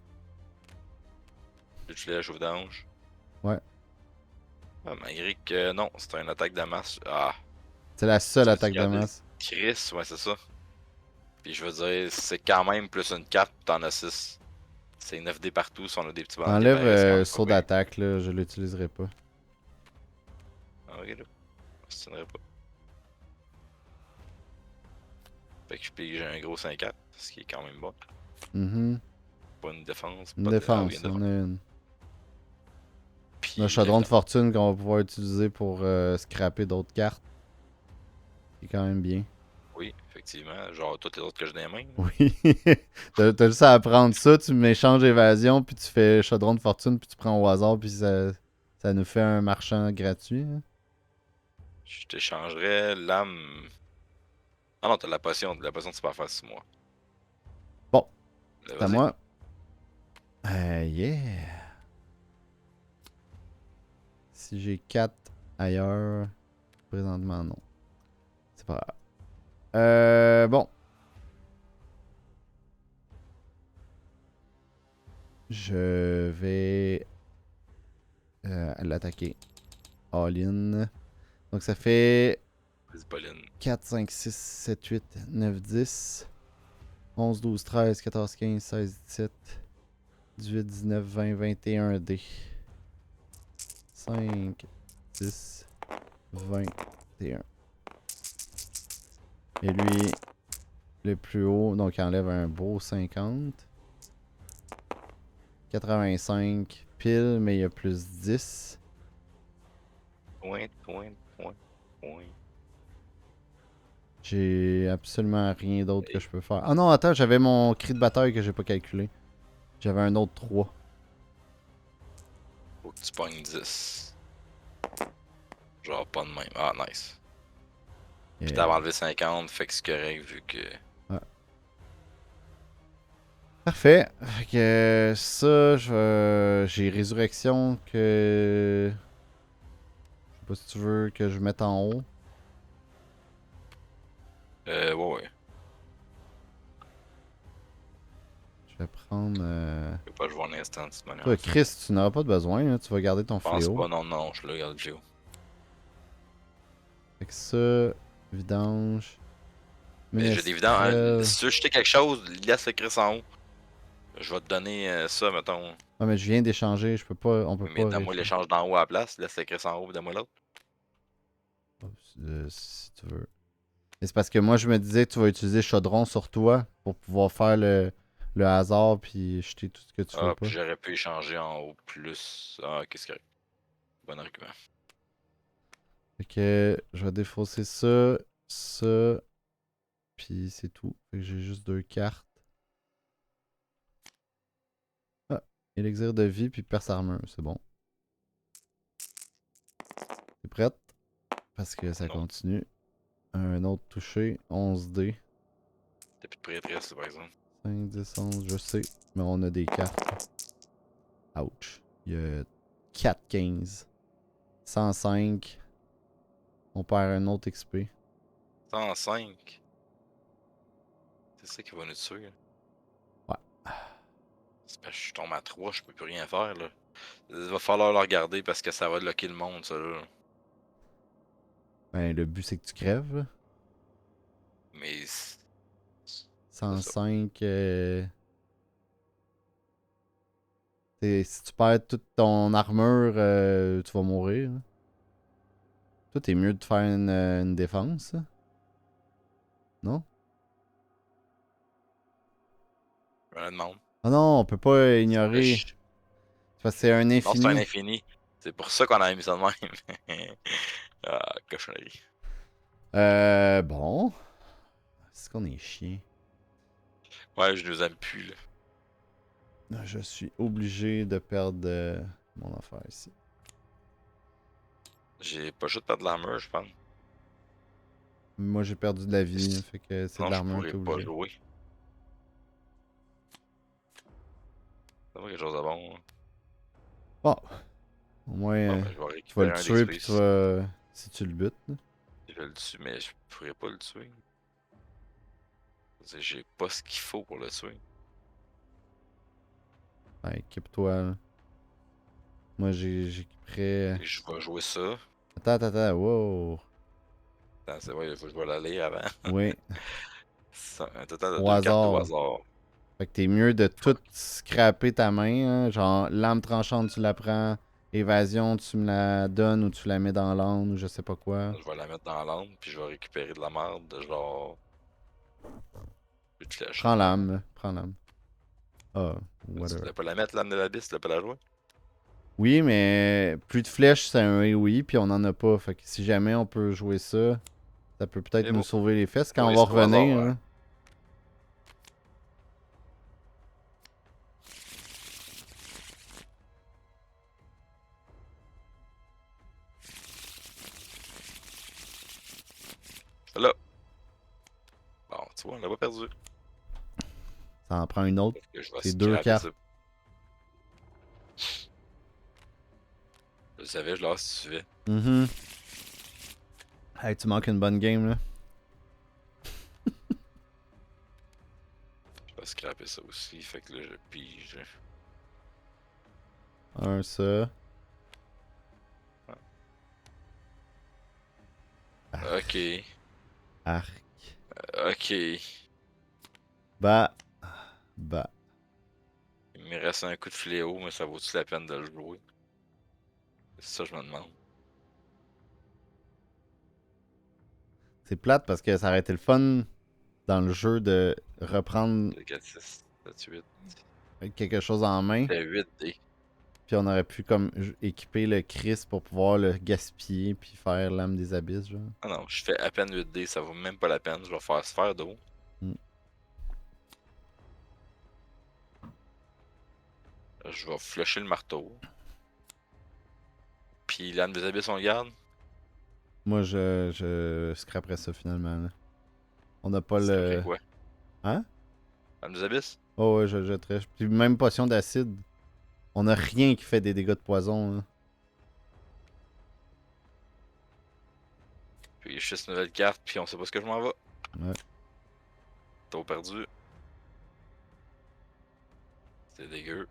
B: Tu l'as au vidange.
A: Ouais.
B: Ah, malgré que non, c'est une attaque de masse. Ah,
A: C'est la seule
B: tu veux-tu
A: attaque de
B: garder le
A: masse.
B: Chris? Ouais, c'est ça. Puis je veux dire, c'est quand même plus une carte, t'en as 6. C'est 9 dés partout, si on a des petits bandiers,
A: Enlève
B: ben c'est quand même pas
A: saut
B: pire.
A: d'attaque, là. Je l'utiliserai pas.
B: Ah, ok, là. Ça tiendrait pas. Fait que je pige un gros 5-4, ce qui est quand même bon.
A: Mhm.
B: Pas une défense,
A: Une
B: pas de. Ah oui,
A: défense,
B: une
A: on
B: défense.
A: a une. Le
B: Puis
A: chaudron de
B: évidemment.
A: fortune qu'on va pouvoir utiliser pour scraper d'autres cartes. C'est quand même bien.
B: Oui, effectivement. Genre toutes les autres que j'ai dans les mains. Là.
A: Oui. T'as juste à apprendre ça, tu m'échanges évasion, puis tu fais chaudron de fortune, puis tu prends au hasard, puis ça nous fait un marchand gratuit. Hein.
B: Je t'échangerais l'âme. Ah non, t'as de la potion. De la potion, tu peux en faire 6 mois.
A: Bon, c'est à
B: Vas-y.
A: moi. Yeah. Si j'ai 4 ailleurs, présentement non. C'est pas grave. Bon. Je vais l'attaquer. All-in. Donc ça fait
B: Vas-y, Pauline.
A: 4, 5, 6, 7, 8, 9, 10, 11, 12, 13, 14, 15, 16, 17, 18, 19, 20, 21 D. 5, 10, 21. Et lui, le plus haut, donc il enlève un beau 50. 85 pile, mais il y a plus 10.
B: Point, point, point, point.
A: J'ai absolument rien d'autre que je peux faire. Ah non, attends, j'avais mon cri de bataille que j'ai pas calculé. J'avais un autre 3.
B: Faut que tu pognes 10. Genre pas de même. Ah, nice. Puis t'as
A: Yeah.
B: enlevé 50, fait que c'est correct vu que.
A: Ouais. Parfait. Fait que ça, j'ai résurrection que. Je sais pas si tu veux que je mette en haut.
B: Ouais, ouais.
A: Je vais prendre.
B: Je peux pas jouer en instant de toute manière.
A: Toi, Chris, tu n'auras pas de besoin, hein, tu vas garder ton
B: Je pense
A: fléau.
B: pas, non, non, je le regarde le Géo.
A: Fait que ça, vidange.
B: Mais j'ai des vidanges.
A: Ménestrel.
B: Si tu veux jeter quelque chose, laisse le Chris en haut. Je vais te donner ça, mettons.
A: Ah, mais je viens d'échanger, je peux pas. On peut
B: Oui, mais
A: pas
B: donne-moi
A: rééchanger.
B: l'échange d'en haut à la place. Laisse le Chris en haut, puis donne-moi l'autre.
A: Si tu veux. Mais c'est parce que moi, je me disais que tu vas utiliser chaudron sur toi pour pouvoir faire le hasard puis jeter tout ce que tu veux
B: Ah,
A: pas.
B: puis j'aurais pu échanger en haut plus. Ah, qu'est-ce que. Bon argument.
A: Fait que je vais défausser ça, ça, puis c'est tout. Fait que j'ai juste 2 cartes. Ah, élixir de vie puis perce armure, c'est bon. T'es prête? Parce que ça
B: Non,
A: continue. Un autre touché, 11D.
B: t'as plus de prêtresse, par exemple.
A: 5, 10, 11, je sais. Mais on a des cartes. Ouch. Il y a 4, 15. 105. On perd un autre XP.
B: 105. C'est ça qui va nous tuer. Là.
A: Ouais.
B: C'est parce que je tombe à 3, je peux plus rien faire là. Il va falloir le regarder parce que ça va locker le monde, ça là.
A: Ben, le but, c'est que tu crèves, là.
B: Mais. C'est ça.
A: 105. Si tu perds toute ton armure, tu vas mourir. Hein. Toi, t'es mieux de faire une défense. Hein? Non?
B: Je me le demande.
A: Ah non, on peut pas
B: C'est vrai,
A: ignorer. Parce que c'est un
B: non, c'est un
A: infini.
B: infini. C'est pour ça qu'on a mis ça de même. Ah, cochonnerie.
A: Bon. Est-ce qu'on est chien?
B: Ouais, je nous aime plus là.
A: Je suis obligé de perdre mon affaire ici.
B: J'ai pas juste perdre de l'armure, je pense.
A: Moi, j'ai perdu de la vie, fait que c'est de
B: Non, je
A: l'armure,
B: pourrais
A: t'es
B: pas
A: obligé.
B: jouer. Ça va quelque chose de bon. Hein.
A: Bon, au moins,
B: Bon, ben, je vais
A: tu vas le
B: récupérer un
A: tuer, puis
B: d'XP
A: tu vas... Si tu le butes, là.
B: je le tue, mais je pourrais pas le tuer. J'ai pas ce qu'il faut pour le tuer.
A: Ben, équipe-toi, là. Moi, j'équiperais...
B: Et je vais jouer ça.
A: Attends, wow.
B: Attends, c'est vrai, il faut que je vais l'aller avant.
A: Oui,
B: Un total de
A: au
B: 2 cartes au
A: hasard.
B: hasard.
A: Fait que t'es mieux de tout
B: Fuck.
A: scraper ta main, hein. Genre, lame tranchante, tu la prends. Évasion, tu me la donnes ou tu la mets dans l'âne ou je sais pas quoi.
B: Je vais la mettre dans l'âme, puis je vais récupérer de la merde, de genre. Plus de flèches.
A: Prends l'âme, là. Prends l'âme. Ah,
B: Mais tu
A: whatever.
B: voulais pas la mettre, l'âme de l'abysse, tu voulais pas la jouer?
A: Oui, mais plus de flèches, c'est un oui, puis on en a pas. Fait que si jamais on peut jouer ça, ça peut peut-être
B: C'est
A: nous
B: beau.
A: sauver les fesses quand on
B: Oui,
A: va
B: c'est au hasard,
A: revenir.
B: hein.
A: Hein.
B: Là. Bon, tu vois, on l'a pas perdu.
A: Ça en prend une autre.
B: Fait que je vais
A: C'est deux
B: scraper
A: cartes.
B: ça. Je le savais, je l'ai si tu veux.
A: Hey, tu manques une bonne game, là.
B: Je vais scraper ça aussi, fait que là, je pige.
A: Un, ça.
B: Ok.
A: Arc.
B: Ok.
A: Bah.
B: Il me reste un coup de fléau, mais ça vaut-tu la peine de le jouer? C'est ça, je me demande.
A: C'est plate parce que ça aurait été le fun dans le jeu de reprendre
B: 2, 4, 6, 7, 8.
A: quelque chose en main.
B: C'était 8D.
A: Puis on aurait pu comme équiper le Chris pour pouvoir le gaspiller puis faire l'âme des abysses, genre.
B: Ah non, je fais à peine 8D, ça vaut même pas la peine. Je vais faire sphère d'eau.
A: Mm.
B: Je vais flusher le marteau. Puis l'âme des abysses, on le garde.
A: Moi, je scraperais ça finalement. Là. On n'a pas
B: Ça ferait
A: le.
B: quoi?
A: Hein?
B: L'âme des abysses?
A: Oh ouais, je le jetterais. Puis même potion d'acide. On a rien qui fait des dégâts de poison. Là.
B: Puis je fais une nouvelle carte, puis on sait pas ce que je m'en vais.
A: Ouais.
B: T'as perdu. C'est dégueu.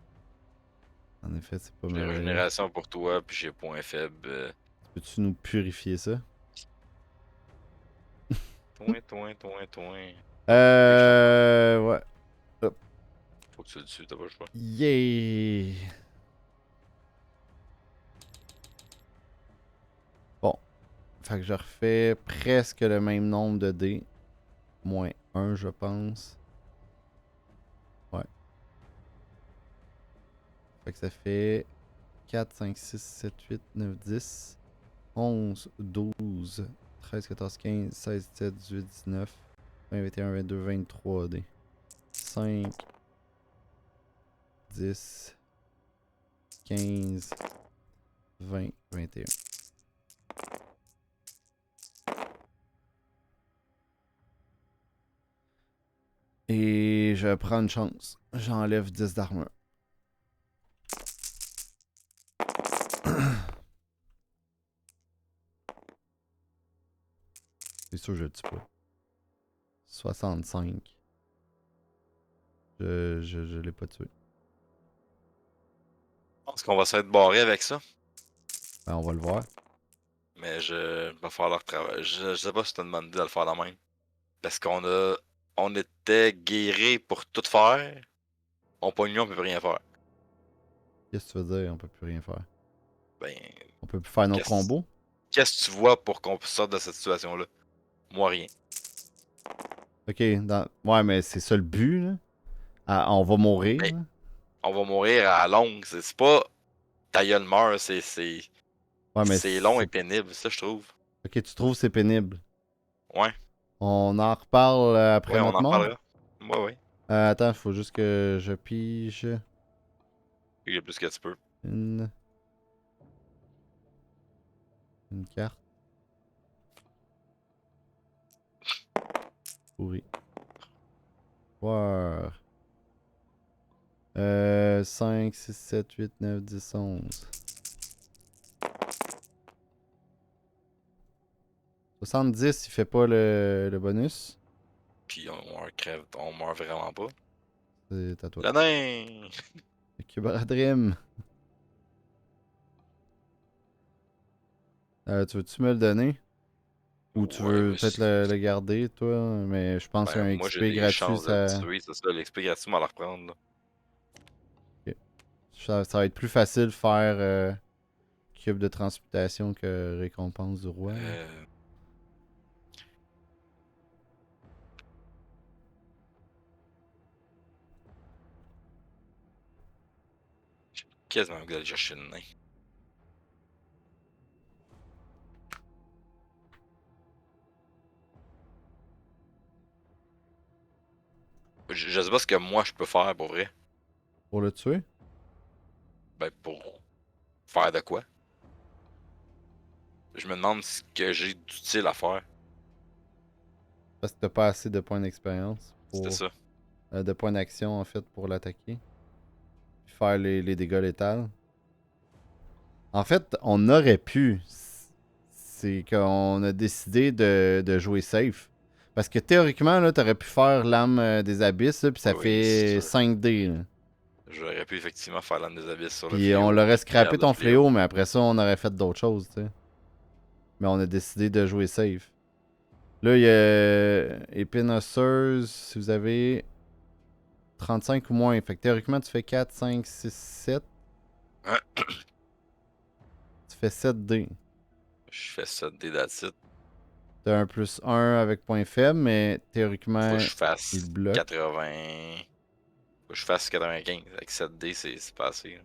A: En effet, c'est pas
B: J'ai
A: merveilleux.
B: régénération pour toi, puis j'ai point faible.
A: Peux-tu nous purifier ça?
B: Toin.
A: Ouais.
B: Faut que tu le tues, t'as pas le choix.
A: Yay! Bon. Fait que je refais presque le même nombre de dés. Moins 1, je pense. Ouais. Fait que ça fait 4, 5, 6, 7, 8, 9, 10, 11, 12, 13, 14, 15, 16, 17, 18, 19, 20, 21, 22, 23 dés. 5, 10, 15, 20, 21. Et je prends une chance. J'enlève 10 d'armure. C'est sûr que je le tue pas. 65. Je l'ai pas tué.
B: Je pense qu'on va s'être barré avec ça.
A: Ben, on va le voir.
B: Mais je vais faire leur travail. Je sais pas si c'est une bonne idée de le faire la même. Parce on était guéris pour tout faire. On pogne, on peut plus rien faire.
A: Qu'est-ce que tu veux dire? On peut plus rien faire.
B: Ben,
A: On peut plus faire nos
B: qu'est-ce
A: combos?
B: qu'est-ce que tu vois pour qu'on sorte de cette situation-là? Moi, rien.
A: Ok, ouais, mais c'est ça le but, là. Ah, on va mourir,
B: Mais
A: là.
B: on va mourir à longue. C'est pas ta gueule meurt,
A: Ouais, mais
B: c'est long et
A: c'est...
B: pénible, ça, je trouve.
A: Ok, tu trouves que c'est pénible.
B: Ouais,
A: On en reparle après
B: ouais, on
A: notre
B: en
A: mort?
B: reparlera. Ouais, ouais.
A: Attends, faut juste que je pige
B: Il y a plus que tu peux.
A: une, une carte. Pourri. Voir. 5, 6, 7, 8, 9, 10, 11. 70, il fait pas le bonus.
B: Puis on meurt vraiment pas.
A: C'est à toi.
B: Le nain!
A: Cubradrim. Tu veux-tu me le donner? Ou tu
B: Ouais,
A: veux
B: mais
A: peut-être le garder, toi? Mais je pense
B: ben,
A: qu'un
B: moi, j'ai
A: XP
B: des
A: gratuit,
B: chances de le
A: ça...
B: tuer, c'est ça. L'XP gratuit, m'en la reprendre, là.
A: Ok. Ça va être plus facile de faire cube de transmutation que récompense du roi. Là.
B: Euh, quasiment envie d'aller chercher le nain. Je sais pas ce que moi, je peux faire, pour vrai.
A: Pour le tuer?
B: Ben, pour faire de quoi? Je me demande ce que j'ai d'utile à faire.
A: Parce que t'as pas assez de points d'expérience
B: C'était
A: pour...
B: ça.
A: de points d'action, en fait, pour l'attaquer. Puis faire les dégâts létals. En fait, on aurait pu. C'est qu'on a décidé de jouer safe. Parce que théoriquement, là, t'aurais pu faire l'âme des abysses, là, puis
B: Oui,
A: ça
B: oui, c'est
A: fait
B: sûr.
A: 5D. Là.
B: J'aurais pu effectivement faire l'âme des abysses sur le
A: Puis on
B: fléau,
A: l'aurait
B: puis
A: scrappé
B: perdre le
A: ton
B: fléau.
A: fléau, mais après ça, on aurait fait d'autres choses, tu sais. Mais on a décidé de jouer safe. Là, il y a épine osseuse, si vous avez 35 ou moins. Fait que théoriquement, tu fais 4, 5, 6, 7. Tu fais 7D.
B: Je fais ça dès d'attitude.
A: T'as un plus 1 avec point faible, mais
B: Faut que
A: théoriquement,
B: je
A: il
B: fasse
A: bloque.
B: 80. Faut que je fasse 95. Avec 7D, c'est pas assez, là.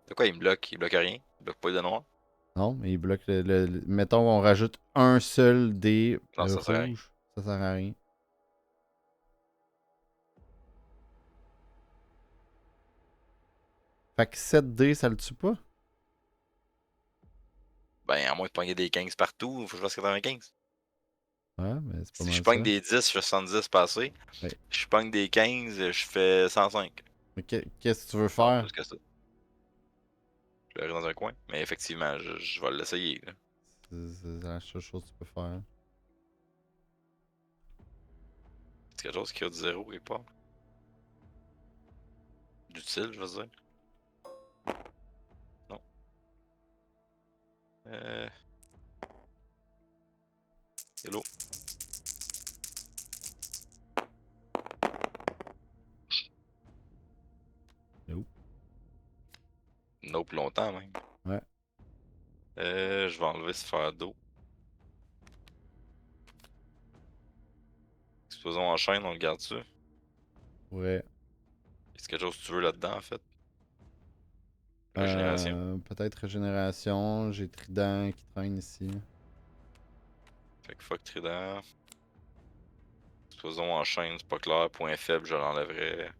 B: De quoi il me bloque? Il bloque rien? Il bloque pas de noir?
A: Non, mais il bloque mettons qu'on rajoute un seul dé
B: Non, ça sert à rien.
A: rouge. Ça sert à rien. Fait que 7D, ça le tue pas?
B: Ben, à moins de pogner des 15 partout, faut que je fasse 95.
A: Ouais, mais c'est pas
B: Si je
A: mal
B: pogne
A: ça.
B: des 10, je fais 70 passer.
A: Ouais.
B: Si je pogne des 15, je fais 105.
A: Mais qu'est-ce que tu veux
B: Non,
A: faire?
B: plus que ça. Je vais aller dans un coin. Mais effectivement, je vais l'essayer, là.
A: C'est la seule chose que tu peux faire.
B: C'est quelque chose qui a du zéro quelque part. D'utile, je veux dire. Non. Euh... Hello.
A: Nope.
B: Nope, longtemps même.
A: Ouais.
B: Je vais enlever sphère d'eau. Explosion en chaîne, on le garde dessus.
A: Ouais.
B: Est-ce quelque chose que tu veux là-dedans, en fait? Régénération.
A: Peut-être régénération. J'ai Trident qui traîne ici.
B: Fait que fuck Trident. Explosion en chaîne, c'est pas clair. Point faible, je l'enlèverai.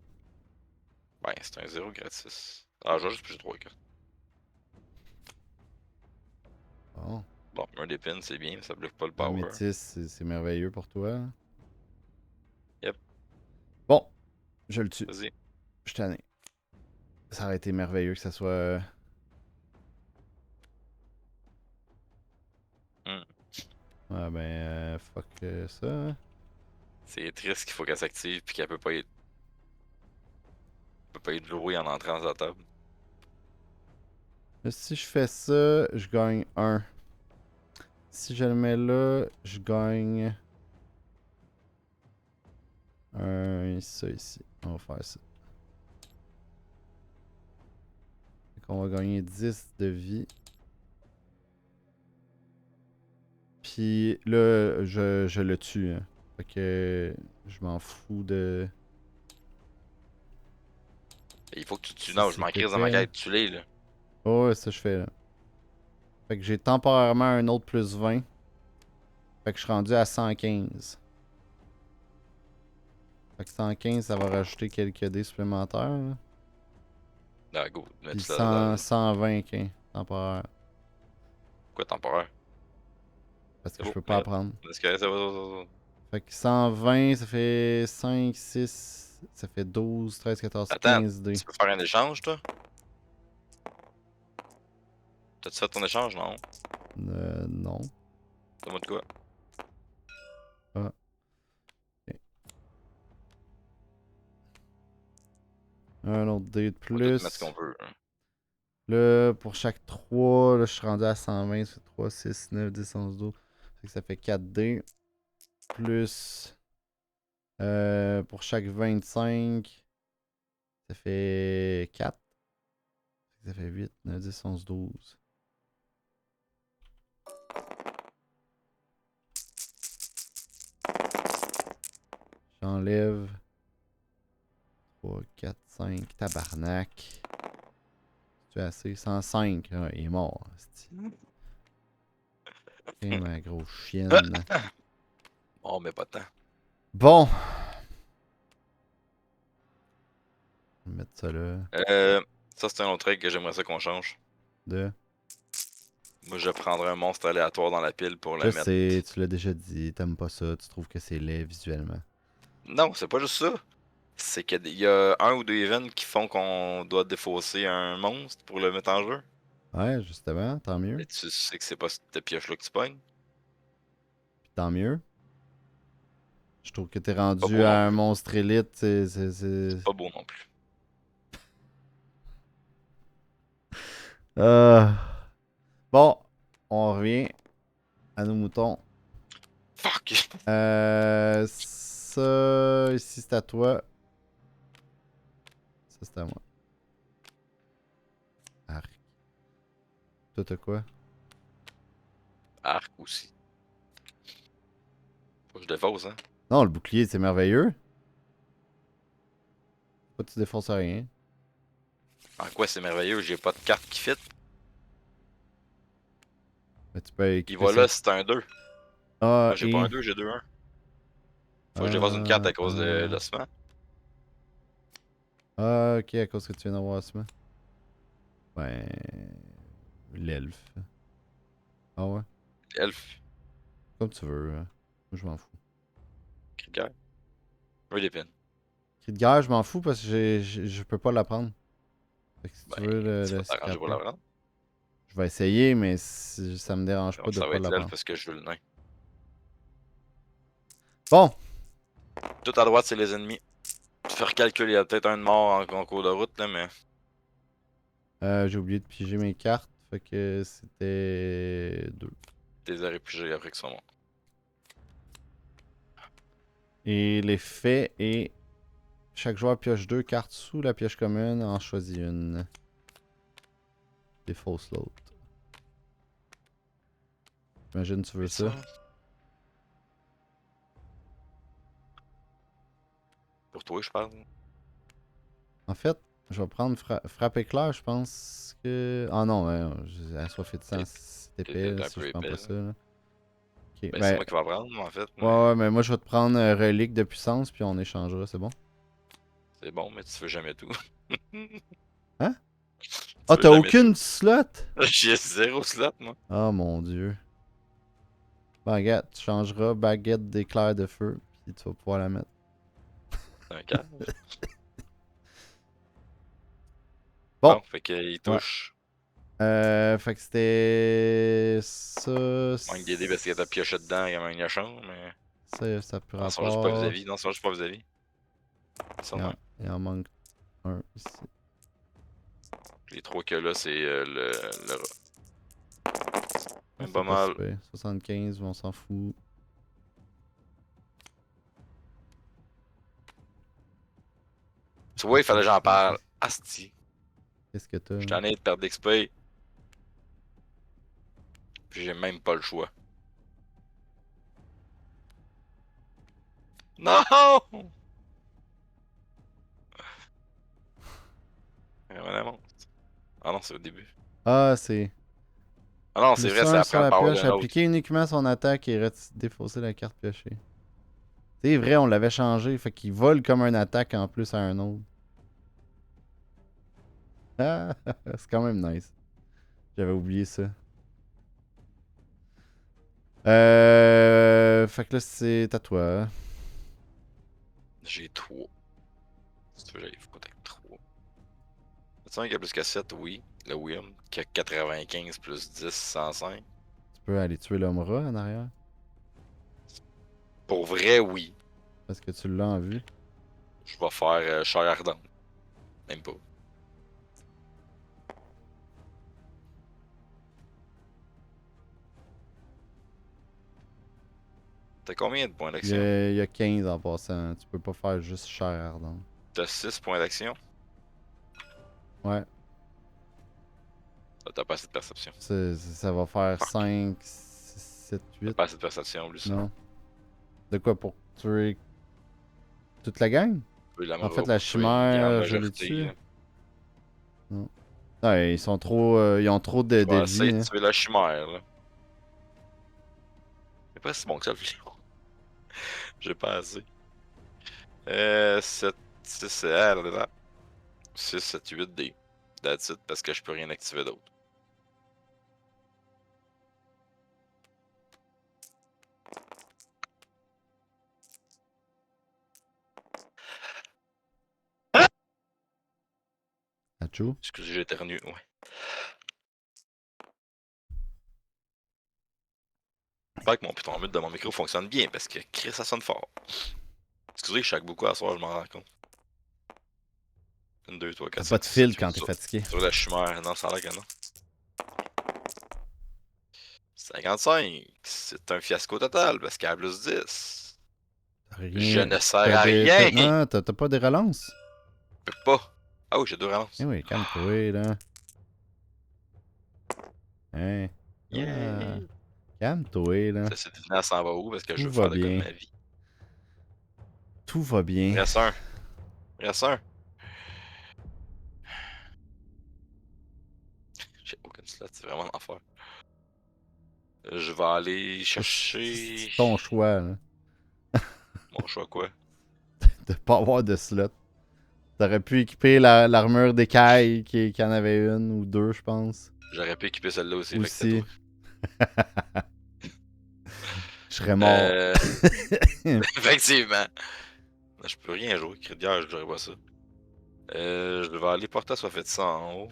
B: Ben, c'est un zéro gratis. Ah, je vais juste plus 3 cartes.
A: Bon.
B: Bon, un d'épine, c'est bien, mais ça bloque pas le power.
A: Améthyste, c'est merveilleux pour toi.
B: Yep,
A: Bon, je le tue.
B: vas-y.
A: Je t'en ai. Ça aurait été merveilleux que ça soit.
B: Hmm.
A: Ah ben, fuck ça.
B: C'est triste qu'il faut qu'elle s'active puis qu'elle peut pas être jouée en entrant dans sa table.
A: Mais si je fais ça, je gagne 1. Si je le mets là, je gagne ça ici. On va faire ça. Fait qu'on va gagner 10 de vie. Puis là, je le tue. Hein. Fait que je m'en fous de.
B: Et il faut que tu tues.
A: Si
B: Non, je
A: c'est
B: m'en crise dans ma
A: épais.
B: quête, tu l'es là.
A: Oh, ouais, ça je fais là. Fait que j'ai temporairement un autre plus 20. Fait que je suis rendu à 115. Fait que 115, ça va rajouter quelques dés supplémentaires. Là.
B: Ah, go,
A: Puis
B: mets-tu là.
A: 120, ok, temporaire.
B: Quoi, temporaire?
A: Parce
B: C'est
A: que je
B: beau,
A: peux pas
B: mais.
A: apprendre.
B: Est-ce que ça va.
A: Fait que 120, ça fait 5, 6, ça fait 12, 13, 14,
B: Attends,
A: 15 dés.
B: tu peux faire un échange, toi? T'as-tu fait ton échange? Non.
A: Non.
B: Donne-moi de quoi?
A: Ah, ok. Un autre dé de
B: On va tout mettre ce
A: plus.
B: qu'on veut. Hein.
A: Là, pour chaque 3, là, je suis rendu à 120. Ça fait 3, 6, 9, 10, 11, 12. Fait que ça fait 4 dés. Plus. Pour chaque 25, ça fait 4. Ça fait 8, 9, 10, 11, 12. J'enlève 3, 4, 5. Tabarnak. Tu as assez? 105. Ah, il est mort. Ok, ma grosse chienne.
B: Oh, mais pas tant.
A: Bon. On va mettre ça là.
B: Ça, c'est un autre règle que j'aimerais ça qu'on change.
A: De.
B: Moi, je prendrais un monstre aléatoire dans la pile pour
A: Je
B: le mettre.
A: sais, tu l'as déjà dit. T'aimes pas ça. Tu trouves que c'est laid visuellement.
B: Non, c'est pas juste ça. C'est qu'il y a un ou deux events qui font qu'on doit défausser un monstre pour le mettre en jeu.
A: Ouais, justement. Tant mieux.
B: Et tu sais que c'est pas cette pioche-là que tu pognes.
A: Puis tant mieux. Je trouve que t'es
B: Pas
A: rendu
B: beau non
A: à un
B: plus.
A: monstre élite.
B: C'est pas beau non plus.
A: Euh, Bon, on revient à nos moutons.
B: Fuck!
A: Ça, ici, c'est à toi. Ça, c'est à moi. Arc. Toi, t'as quoi?
B: Arc aussi. Faut que je défausse, hein.
A: Non, le bouclier, c'est merveilleux. Pourquoi tu défonces rien?
B: En quoi c'est merveilleux, j'ai pas de carte qui fit.
A: Mais tu peux
B: Puis
A: équiper ça.
B: voilà, c'est un 2.
A: Ah,
B: Moi, j'ai pas
A: et.
B: un 2, j'ai 2 1. Faut que je défausse une carte
A: Ah,
B: à cause de l'ossement.
A: ah, ok, à cause que tu viens d'avoir ça. Ben. L'elfe. Ah ouais?
B: Elf,
A: Comme tu veux. Moi, je m'en fous.
B: cri de guerre. Oui, l'épine.
A: Cri de guerre, je m'en fous parce que je peux pas l'apprendre. Fait que si tu
B: Ben,
A: veux
B: tu
A: le
B: vas t'arranger pour
A: scraper.
B: la prendre.
A: Je vais essayer, mais ça me dérange pas
B: Donc,
A: de
B: ça va
A: pas
B: être l'elfe
A: l'apprendre.
B: parce que je veux le nain.
A: Bon,
B: Tout à droite, c'est les ennemis. Faire calculer, il y a peut-être un de mort en cours de route, là, mais.
A: j'ai oublié de piger mes cartes. Fait que c'était 2.
B: T'es réfugiés après qu'ils sont morts.
A: Et l'effet est chaque joueur pioche 2 cartes sous la pioche commune, en choisit une. Des fausses l'autre. J'imagine tu veux
B: Et ça?
A: ça.
B: Pour toi, je parle.
A: En fait, je vais prendre frappe éclair, je pense que. Ah non, ouais, assoiffé de sang,
B: T'es
A: c'est épais
B: t'es
A: là,
B: un
A: si
B: peu
A: je prends
B: épais,
A: pas
B: là.
A: ça. Là. Ok,
B: Ben, c'est
A: ben,
B: moi qui vais prendre, en fait,
A: ouais,
B: mais.
A: ouais, mais moi je vais te prendre relique de puissance, puis on échangera, c'est bon?
B: C'est bon, mais tu fais jamais tout.
A: Hein?
B: Tu
A: Ah,
B: fais
A: t'as
B: jamais tout.
A: aucune slot?
B: J'ai 0 slot, moi.
A: Oh mon dieu. Baguette, tu changeras baguette d'éclair de feu, puis tu vas pouvoir la mettre.
B: Un cave.
A: Bon,
B: Bon, fait qu'il
A: ouais.
B: touche.
A: Fait que c'était ça.
B: Manque d'aider parce qu'il y a ta pioche dedans, il y a un gnochon, mais.
A: Ça peut
B: Non, ils sont juste pas
A: rapport.
B: vis-à-vis. Non, ils sont juste pas vis-à-vis. Ça, ouais.
A: Il en manque un ici.
B: Les trois que là, c'est le.
A: Ah,
B: Même
A: c'est
B: pas
A: pas
B: mal.
A: super. 75, on s'en fout.
B: Tu vois, il fallait que j'en parle. Asti.
A: Qu'est-ce que t'as?
B: Je t'en ai de perdre d'XP. Puis j'ai même pas le choix. Non! Vraiment. Ah non, c'est au début.
A: Ah, c'est.
B: Ah non, c'est
A: Plus
B: vrai, c'est
A: 1
B: après
A: sur
B: le
A: la
B: power
A: pioche.
B: d'un autre.
A: Appliquer uniquement son attaque et défausser la carte piochée. C'est vrai, on l'avait changé. Fait qu'il vole comme un attaque en plus à un autre. Ah, c'est quand même nice. J'avais oublié ça. Fait que là, c'est à toi.
B: J'ai 3. Si tu veux, j'arrive pas avec 3. Tu un qui a plus que 7, oui. Le William, qui a 95 plus 10, 105.
A: Tu peux aller tuer l'homme rat en arrière.
B: Pour vrai, oui.
A: Parce que tu l'as en vue.
B: Je vais faire chair ardente. Même pas. T'as combien de points d'action?
A: Il y a 15 en passant. Tu peux pas faire juste chair ardente.
B: T'as 6 points d'action?
A: Ouais.
B: Ah, t'as pas assez de perception.
A: Ça va faire
B: Fuck.
A: 5, 6, 7,
B: T'as
A: 8.
B: pas assez de perception, oublie ça.
A: Non. De quoi pour tuer toute la gang?
B: Oui, la
A: En fait,
B: mort
A: la
B: pour tuer une grande
A: chimère, je l'ai
B: majorité.
A: tué.
B: Là.
A: Non. Ouais, ils sont trop. Ils ont trop
B: Je
A: de
B: vais
A: vie.
B: essayer de
A: Hein.
B: tuer la chimère, là. C'est pas si bon que ça, le vidéo. J'ai pas assez. 7, 6, 6, 7, 8 D. That's it, parce que je peux rien activer d'autre.
A: Achou?
B: Excusez, j'ai éternué, ouais. J'espère que mon putain mute de mon micro fonctionne bien, parce que Chris, ça sonne fort. Excusez, je chaque beaucoup à soir, je m'en rends compte. 1, 2, 3, 4,
A: T'as pas
B: 5,
A: de
B: 6,
A: fil
B: 7,
A: quand
B: 8
A: t'es fatigué.
B: sur la chimère. Non, ça a l'air que non. 55, c'est un fiasco total, parce qu'elle a plus 10.
A: T'as
B: Je
A: rien.
B: ne sers à rien!
A: Non, t'as pas des relances?
B: Je peux pas. Ah oui, j'ai 2
A: Eh
B: relances.
A: oui, calme-toi, là. Hein? Ah,
B: Yeah!
A: calme-toi, là.
B: Ça, cette finale s'en va où? Parce que je
A: Tout
B: veux
A: va
B: faire le cas de
A: bien.
B: ma vie.
A: Tout va
B: Il
A: bien.
B: reste un. Il reste un. J'ai aucune slot, c'est vraiment l'enfer. Je vais aller chercher.
A: C'est ton choix, là.
B: Mon choix quoi?
A: De pas avoir de slot. T'aurais pu équiper l'armure d'écaille qui en avait une ou deux, je pense.
B: J'aurais pu équiper celle-là aussi, fait que c'est
A: Aussi.
B: toi.
A: Je serais mort.
B: Euh. Effectivement. Je peux rien jouer. Cri de guerre, je dirais pas ça. Je vais aller porter soit fait ça en haut.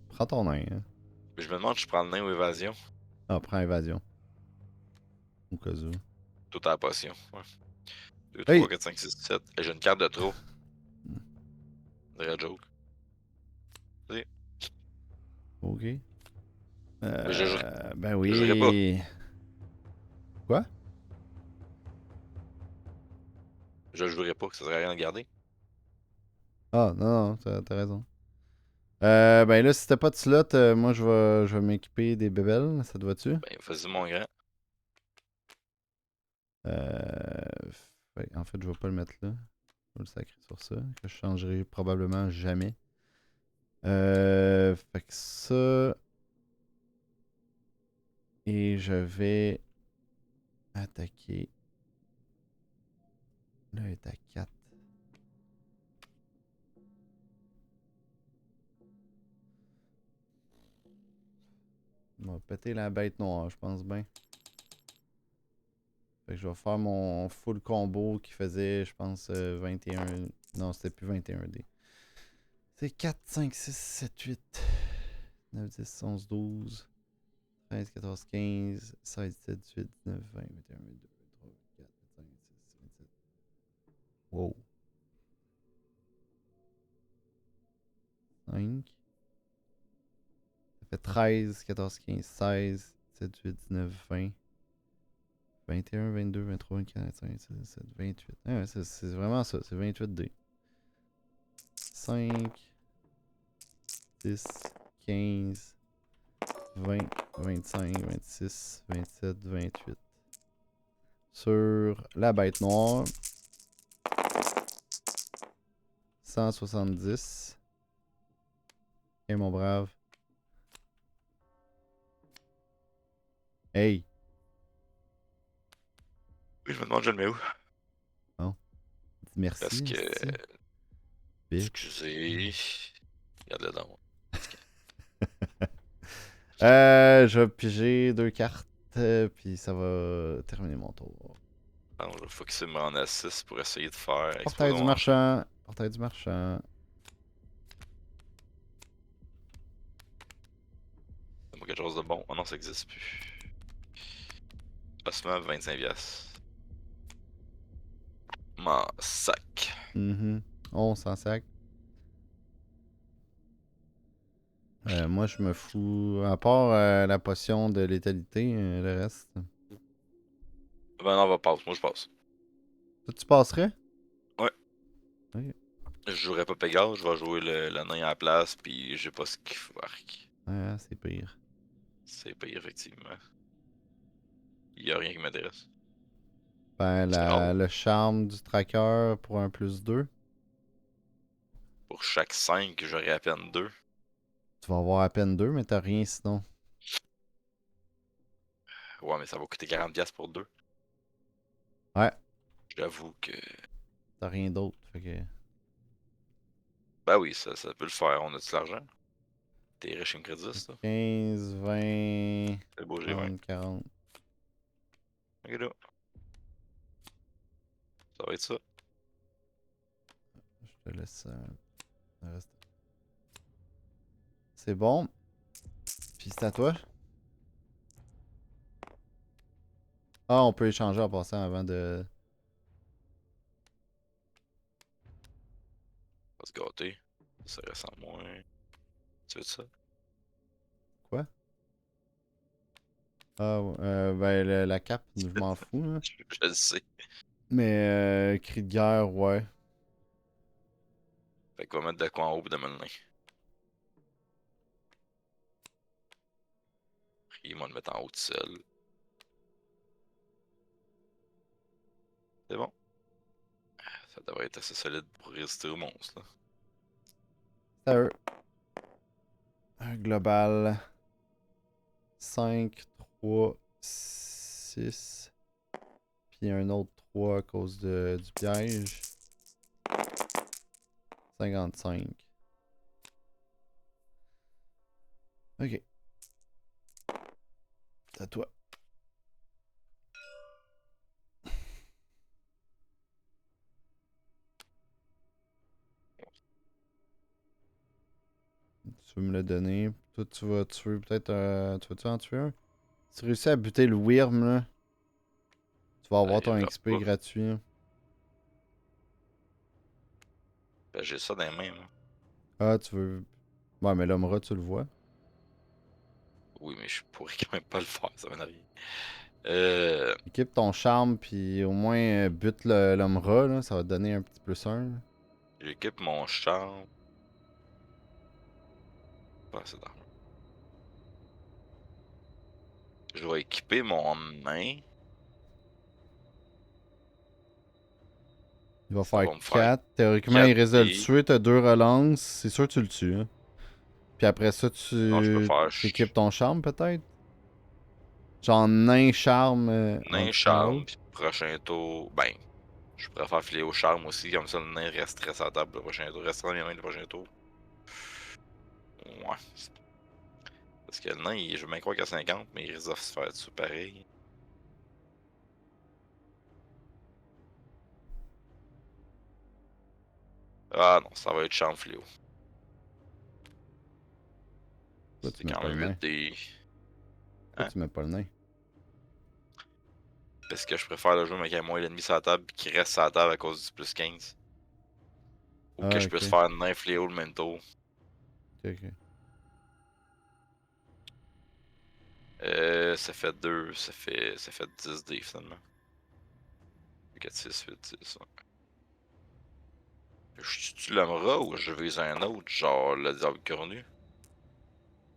A: Prends ton nain. Hein.
B: Je me demande si je prends le nain ou évasion.
A: Ah, prends évasion. Au cas où.
B: Tout à la potion. Ouais. 2, 3,
A: Hey!
B: 4, 5, 6, 7. Et j'ai une carte de trop. Vrai joke. Tu
A: Ok.
B: Mais
A: Ben
B: je jouerai pas.
A: oui. Quoi?
B: Je jouerai pas, ça serait rien à garder.
A: Ah, non, non, t'as raison. Ben là, si t'as pas de slot, moi je vais m'équiper des bébelles. Ça te va-tu?
B: Ben, vas-y, mon grand.
A: Euh, en fait, je vais pas le mettre là. Je vais le sacrer sur ça. Que je changerai probablement jamais. Fait que ça. Et je vais attaquer. Là, elle est à 4. On va péter la bête noire, je pense bien. Fait que je vais faire mon full combo qui faisait, je pense, 21. Non, c'était plus 21 dés. C'est 4, 5, 6, 7, 8. 9, 10, 11, 12, 13, 14, 15, 16, 17, 18, 19, 20, 21, 22, 23, 24, 25, 26, 27. Wow. 5. Ça fait 13, 14, 15, 16, 17, 18, 19, 20. 21, 22, 23, 24, 25, 26, 27, 28. Ah ouais, c'est vraiment ça, c'est 28D. 5, 10, 15, 20, 25, 26, 27, 28. Sur la bête noire, 170. Ok, mon brave. Hey!
B: Oui, je me demande, je le mets où?
A: Bon. Dis
B: Parce
A: merci,
B: que.
A: esti. Bitch.
B: Excusez. Regarde-le dans moi.
A: Je vais piger 2 cartes, puis ça va terminer mon tour.
B: Alors, je vais focusser en A6 pour essayer de faire
A: Portail du
B: explosion enchant.
A: marchand. Portail du marchand.
B: C'est quelque chose de bon. Oh non, ça existe plus. Osman, 25 piastres. M'en sac.
A: On s'en sac. Moi, je me fous. À part la potion de létalité, le reste.
B: Ben non, on va passer. Moi, je passe.
A: Toi, tu passerais?
B: Ouais.
A: Ok.
B: Je jouerai pas Pégase, je vais jouer le nain à la place, puis j'ai pas ce qu'il faut.
A: Ouais, c'est pire.
B: C'est pire, effectivement. Il y a rien qui m'intéresse.
A: Ben,
B: C'est rare.
A: le charme du tracker pour un +2.
B: Pour chaque 5, j'aurai à peine 2.
A: Tu vas avoir à peine 2, mais t'as rien sinon.
B: Ouais, mais ça va coûter 40$ piastres pour 2.
A: Ouais,
B: J'avoue que.
A: t'as rien d'autre. Fait que.
B: Ben oui, ça peut le faire. On a-tu l'argent? T'es riche en crédit, ça?
A: 15, 20,
B: C'est beau, j'ai 20.
A: 30, 40.
B: Ok, là. Ça va être ça.
A: Je te laisse le reste. C'est bon. Puis c'est à toi. Ah, on peut échanger en passant avant de.
B: On va se gâter. Ça reste en moins. Tu veux ça?
A: Quoi? Ah, ouais, ben la cape, je m'en fous, là.
B: Je le sais.
A: Mais cri de guerre, ouais.
B: Fait qu'on va mettre de quoi en haut pour de le nain. Ils vont le mettre en haut tout seul. C'est bon. Ça devrait être assez solide pour résister au monstre, là.
A: C'est à eux. Un global 5, 3, 6. Puis un autre 3 à cause du piège. 55. Ok. C'est à toi. Tu veux me le donner. Toi, tu veux peut-être. Tu veux-tu en tuer un? Si tu réussis à buter le Wyrm, là, tu vas avoir ton
B: Il
A: XP
B: pas.
A: gratuit. Là.
B: Ben, j'ai ça dans les mains, moi.
A: Ah, tu veux. Ouais, mais l'Omra, tu le vois.
B: Oui, mais je pourrais quand même pas le faire, ça m'énerve.
A: Équipe ton charme, puis au moins bute l'Omra, là, ça va te donner un petit +1.
B: J'équipe mon charme. Pas assez d'argent. Je vais équiper mon nain.
A: Il va
B: Ça
A: faire
B: va me faire
A: 4. Théoriquement, il
B: 4
A: risque de le
B: dés.
A: tuer. T'as 2 relances. C'est sûr que tu le tues. Hein. Puis après ça,
B: Non, je peux
A: tu
B: faire
A: équipes ton charme, peut-être. Genre nain charme
B: nain
A: en haut.
B: charme, puis prochain tour. Ben, je préfère filer au charme aussi, comme ça le nain resterait sur la table le prochain tour. Restera dans mes mains le prochain tour. Ouais. Parce que le nain, je veux bien croire qu'il a 50, mais il risque de se faire dessus pareil. Ah non, ça va être charme fléau.
A: Pourquoi tu
B: C'est
A: mets
B: quand
A: pas le
B: même
A: nain?
B: 8 dés.
A: Pourquoi
B: Hein?
A: tu mets pas le nain?
B: Parce que je préfère le jeu, mais qu'il y ait moins l'ennemi sur la table, pis qu'il reste sur la table à cause du plus 15. Ou que
A: Ah,
B: je
A: ok.
B: puisse faire nain, fléau, le mento.
A: Ok, ok.
B: Ça fait 2, ça fait 10 dés finalement. 4, 6, 8, 10. Ouais. Je tue l'Amra ou je vise un autre, genre le diable cornu?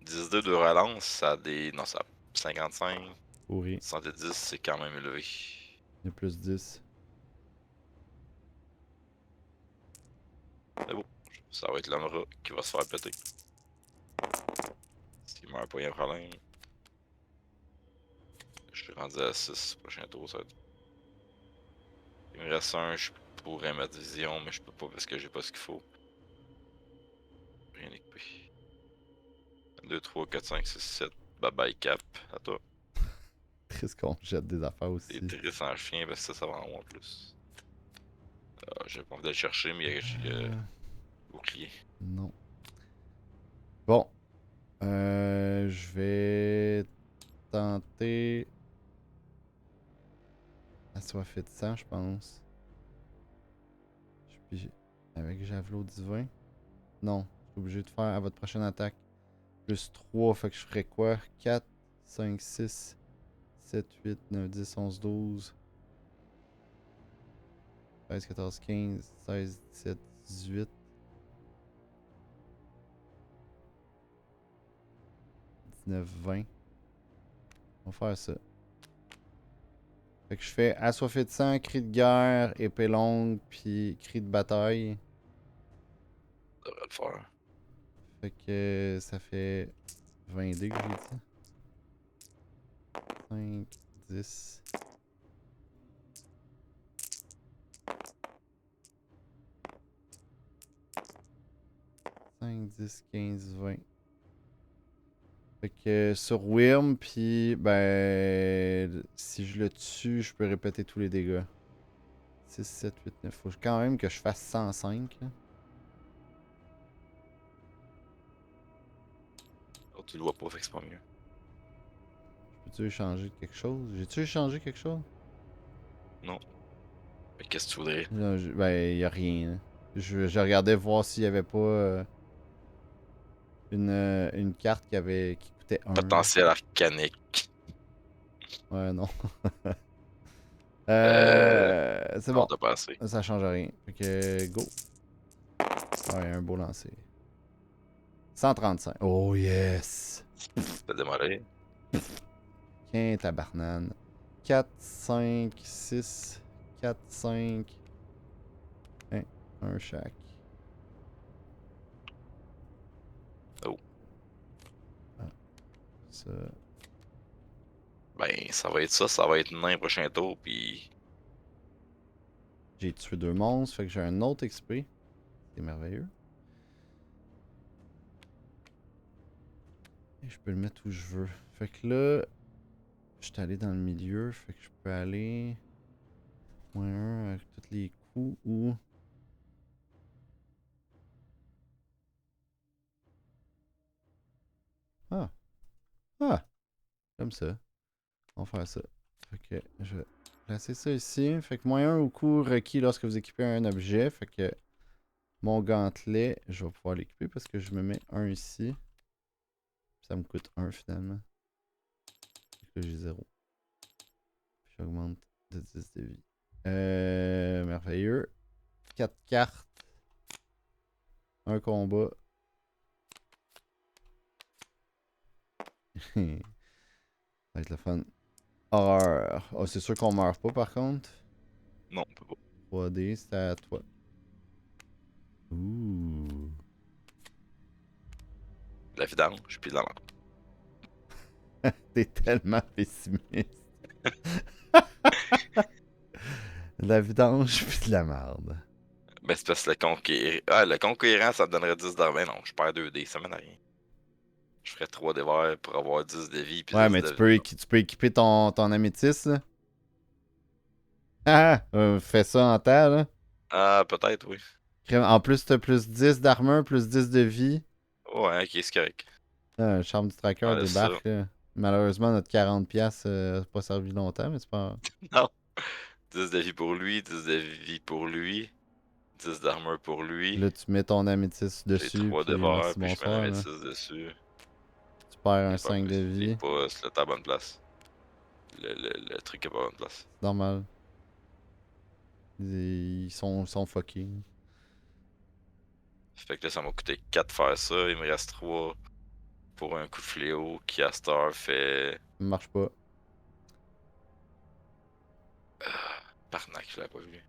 B: 10 de relance, ça a des. Non, ça a 55.
A: Pourri.
B: 70, c'est quand même élevé.
A: Il y a plus 10.
B: C'est beau. Ça va être l'Amra qui va se faire péter. S'il meurt pas, il y a un problème. Je suis rendu à 6. Prochain tour, ça va être. Il me reste un, je pourrais mettre vision, mais je peux pas parce que j'ai pas ce qu'il faut. Rien équipé. 2, 3, 4, 5, 6, 7. Bye bye cap. À toi.
A: Triste qu'on jette des affaires
B: T'es
A: aussi.
B: triste en chien parce que ça va en haut en plus. Ah, j'ai pas envie de le chercher, mais il y a
A: Euh,
B: bouclier.
A: non. Bon. Je vais tenter. Assoiffé de sang, je pense. Je suis avec Javelot divin. Non. Je suis obligé de faire à votre prochaine attaque. Plus 3, fait que je ferais quoi? 4, 5, 6, 7, 8, 9, 10, 11, 12. 13, 14, 15, 16, 17, 18. 19, 20. On va faire ça. Fait que je fais assoiffé de sang, cri de guerre, épée longue, puis cri de bataille.
B: Ça devrait le faire.
A: Fait que ça fait 20 dés que j'ai dit. 5, 10. 5, 10, 15, 20. Fait que sur Wyrm, puis ben si je le tue, je peux répéter tous les dégâts. 6, 7, 8, 9. Faut quand même que je fasse 105. Là.
B: Oh, tu le vois pas, fait que c'est pas mieux.
A: Peux-tu échanger quelque chose? J'ai-tu échangé quelque chose?
B: Non. Mais qu'est-ce que tu voudrais?
A: Non, ben, y a rien. Hein. Je regardais voir s'il y avait pas une carte qui coûtait 1.
B: Potentiel arcanique.
A: Ouais, non.
B: Euh.
A: C'est
B: Non,
A: bon.
B: t'as pas assez.
A: Ça change rien. Fait que go. Ouais, un beau lancer. 135. Oh yes!
B: T'as démarré.
A: Tiens, tabarnane. 4, 5, 6, 4, 5. Un chaque.
B: Oh.
A: Ah, ça.
B: Ben, ça va être ça va être nain prochain tour, puis.
A: J'ai tué 2 monstres, fait que j'ai un autre XP. C'est merveilleux. Et je peux le mettre où je veux. Fait que là, je suis allé dans le milieu, fait que je peux aller. Moins 1 avec tous les coups ou. Ah! Ah! Comme ça. On va faire ça. Fait que je vais placer ça ici. Fait que moins 1 au coût requis lorsque vous équipez un objet. Fait que mon gantelet, je vais pouvoir l'équiper parce que je me mets un ici. Ça me coûte 1 finalement. Fait que là, j'ai 0. Puis j'augmente de 10 de vie. Merveilleux. 4 cartes. Un combat. Ça va être le fun. Horreur. Oh, c'est sûr qu'on meurt pas par contre.
B: Non, on peut pas.
A: 3D, c'est à toi. Ouh.
B: La vidange, puis de la merde.
A: T'es tellement pessimiste. De la vidange puis de la merde.
B: Ben, c'est parce que le conquérant. Ah, le conquérant, ça me donnerait 10 d'armée. Non, je perds 2 dés, ça mène à rien. Je ferais 3 dés verts pour avoir 10 de vie, puis
A: Ouais,
B: 10
A: mais
B: de
A: tu
B: vie.
A: peux équiper ton améthyste, là. Ah! Fais ça en terre, là.
B: Ah, peut-être, oui.
A: En plus, t'as plus 10 d'armure, plus 10 de vie.
B: Ouais, ok, c'est correct.
A: Là, un charme du tracker
B: Enlève ça.
A: débarque. Là. Malheureusement, notre 40$ n'a pas servi longtemps, mais c'est pas.
B: Non. 10 de vie pour lui, 10 de vie pour lui, 10 d'armure pour lui.
A: Là, tu mets ton améthyste
B: J'ai
A: dessus,
B: 3 de
A: puis
B: verre,
A: merci,
B: puis je mets la
A: bonsoir. Là.
B: métisse dessus.
A: Tu perds un
B: Et pas
A: 5 de
B: les
A: vie.
B: postes, là, t'es à la bonne place. Le truc est pas à la bonne place.
A: C'est normal. Ils sont fuckés.
B: Fait que là, ça m'a coûté 4 faire ça. Il me reste 3 pour un coup de fléau qui à cette heure fait.
A: Ça marche pas.
B: Parnac, je l'avais pas vu.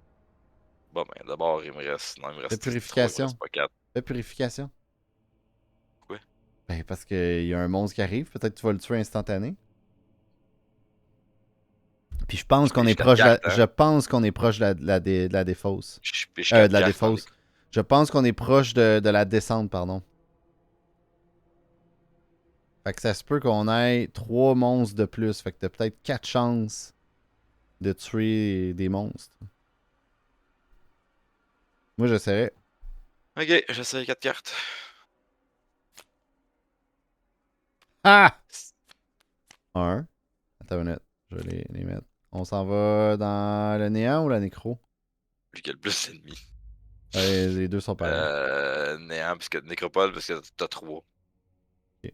B: Bon, ben d'abord, il me reste. Non, il me
A: Fais
B: reste 3, il me reste
A: purification.
B: pas 4.
A: Fais purification.
B: Quoi?
A: Ben, parce qu'il y a un monstre qui arrive. Peut-être que tu vas le tuer instantané. Puis je pense
B: Je
A: qu'on est
B: pige 4
A: proche de la...
B: cartes, hein?
A: Je pense qu'on est proche de la défausse.
B: Je pige
A: De
B: 4
A: la
B: cartes dans les.
A: défausse. Je pense qu'on est proche de la descente, pardon. Fait que ça se peut qu'on ait 3 monstres de plus. Fait que t'as peut-être 4 chances de tuer des monstres. Moi, j'essaierais.
B: Ok, j'essaie 4 cartes.
A: Ah! 1. Attends une minute. Je vais les mettre. On s'en va dans le néant ou la nécro?
B: Lui qui a le plus d'ennemis.
A: Les deux sont pareils.
B: Néant, parce que Nécropole, parce que t'as 3.
A: Ok. Fait que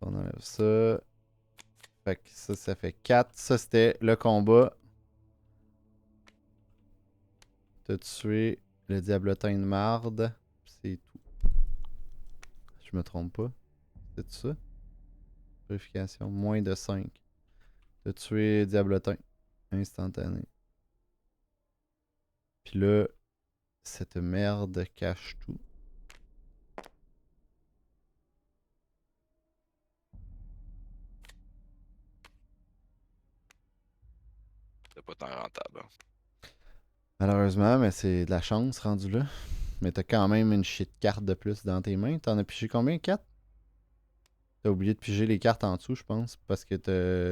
A: on enlève ça. Fait que ça fait 4. Ça, c'était le combat. T'as tué le diablotin de marde. C'est tout. Je me trompe pas. C'est ça? Purification. Moins de 5. T'as tué diablotin. Instantané. Puis là, cette merde cache tout.
B: C'est pas tant rentable. Hein.
A: Malheureusement, mais c'est de la chance rendu là. Mais t'as quand même une shit carte de plus dans tes mains. T'en as pigé combien? 4? T'as oublié de piger les cartes en dessous, je pense. Parce que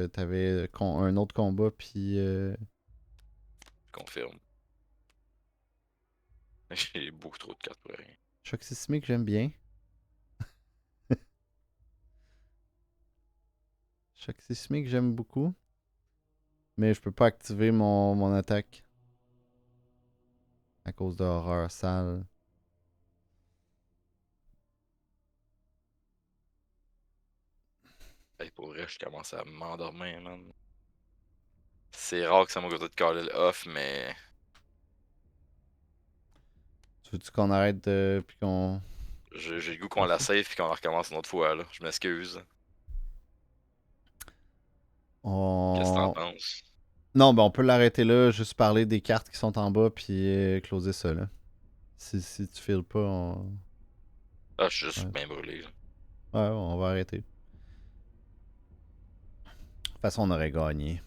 A: t'avais un autre combat, puis...
B: Je confirme. J'ai beaucoup trop de cartes pour rien.
A: Choc sismique, j'aime bien. Choc sismique, j'aime beaucoup. Mais je peux pas activer mon attaque. À cause de horreur sale.
B: Hey, pour vrai, je commence à m'endormir, man. C'est rare que ça m'a coûté de caler le off, mais.
A: Tu veux-tu qu'on arrête puis qu'on...
B: J'ai le goût qu'on la save puis qu'on la recommence une autre fois, là. Je m'excuse. Qu'est-ce que t'en
A: On...
B: penses?
A: Non, ben on peut l'arrêter là, juste parler des cartes qui sont en bas, puis closer ça, là. Si tu files pas, on...
B: Ah, je suis juste
A: Ouais,
B: bien brûlé, là.
A: ouais, on va arrêter. De toute façon, on aurait gagné.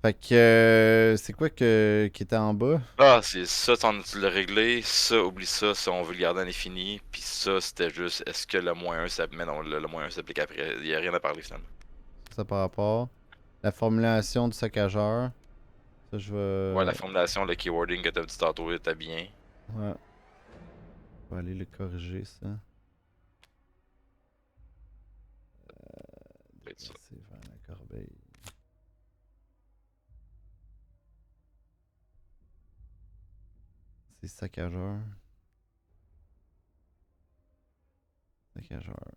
A: Fait que... c'est quoi qui était en bas?
B: Ah, c'est ça, tu l'as réglé. Ça, oublie ça, ça, on veut le garder à l'infini. Puis ça, c'était juste, est-ce que le moins 1 s'applique. Mais non, le moins 1 s'applique après. Il y a rien à parler, finalement.
A: Ça par rapport. La formulation du saccageur. Ça, je
B: Ouais,
A: vais...
B: la formulation, le keywording que t'as dit tantôt, était bien.
A: Ouais. Je vais aller le corriger, ça.
B: Peut-être ça.
A: Déplacer vers la corbeille. C'est saccageur. Saccageur.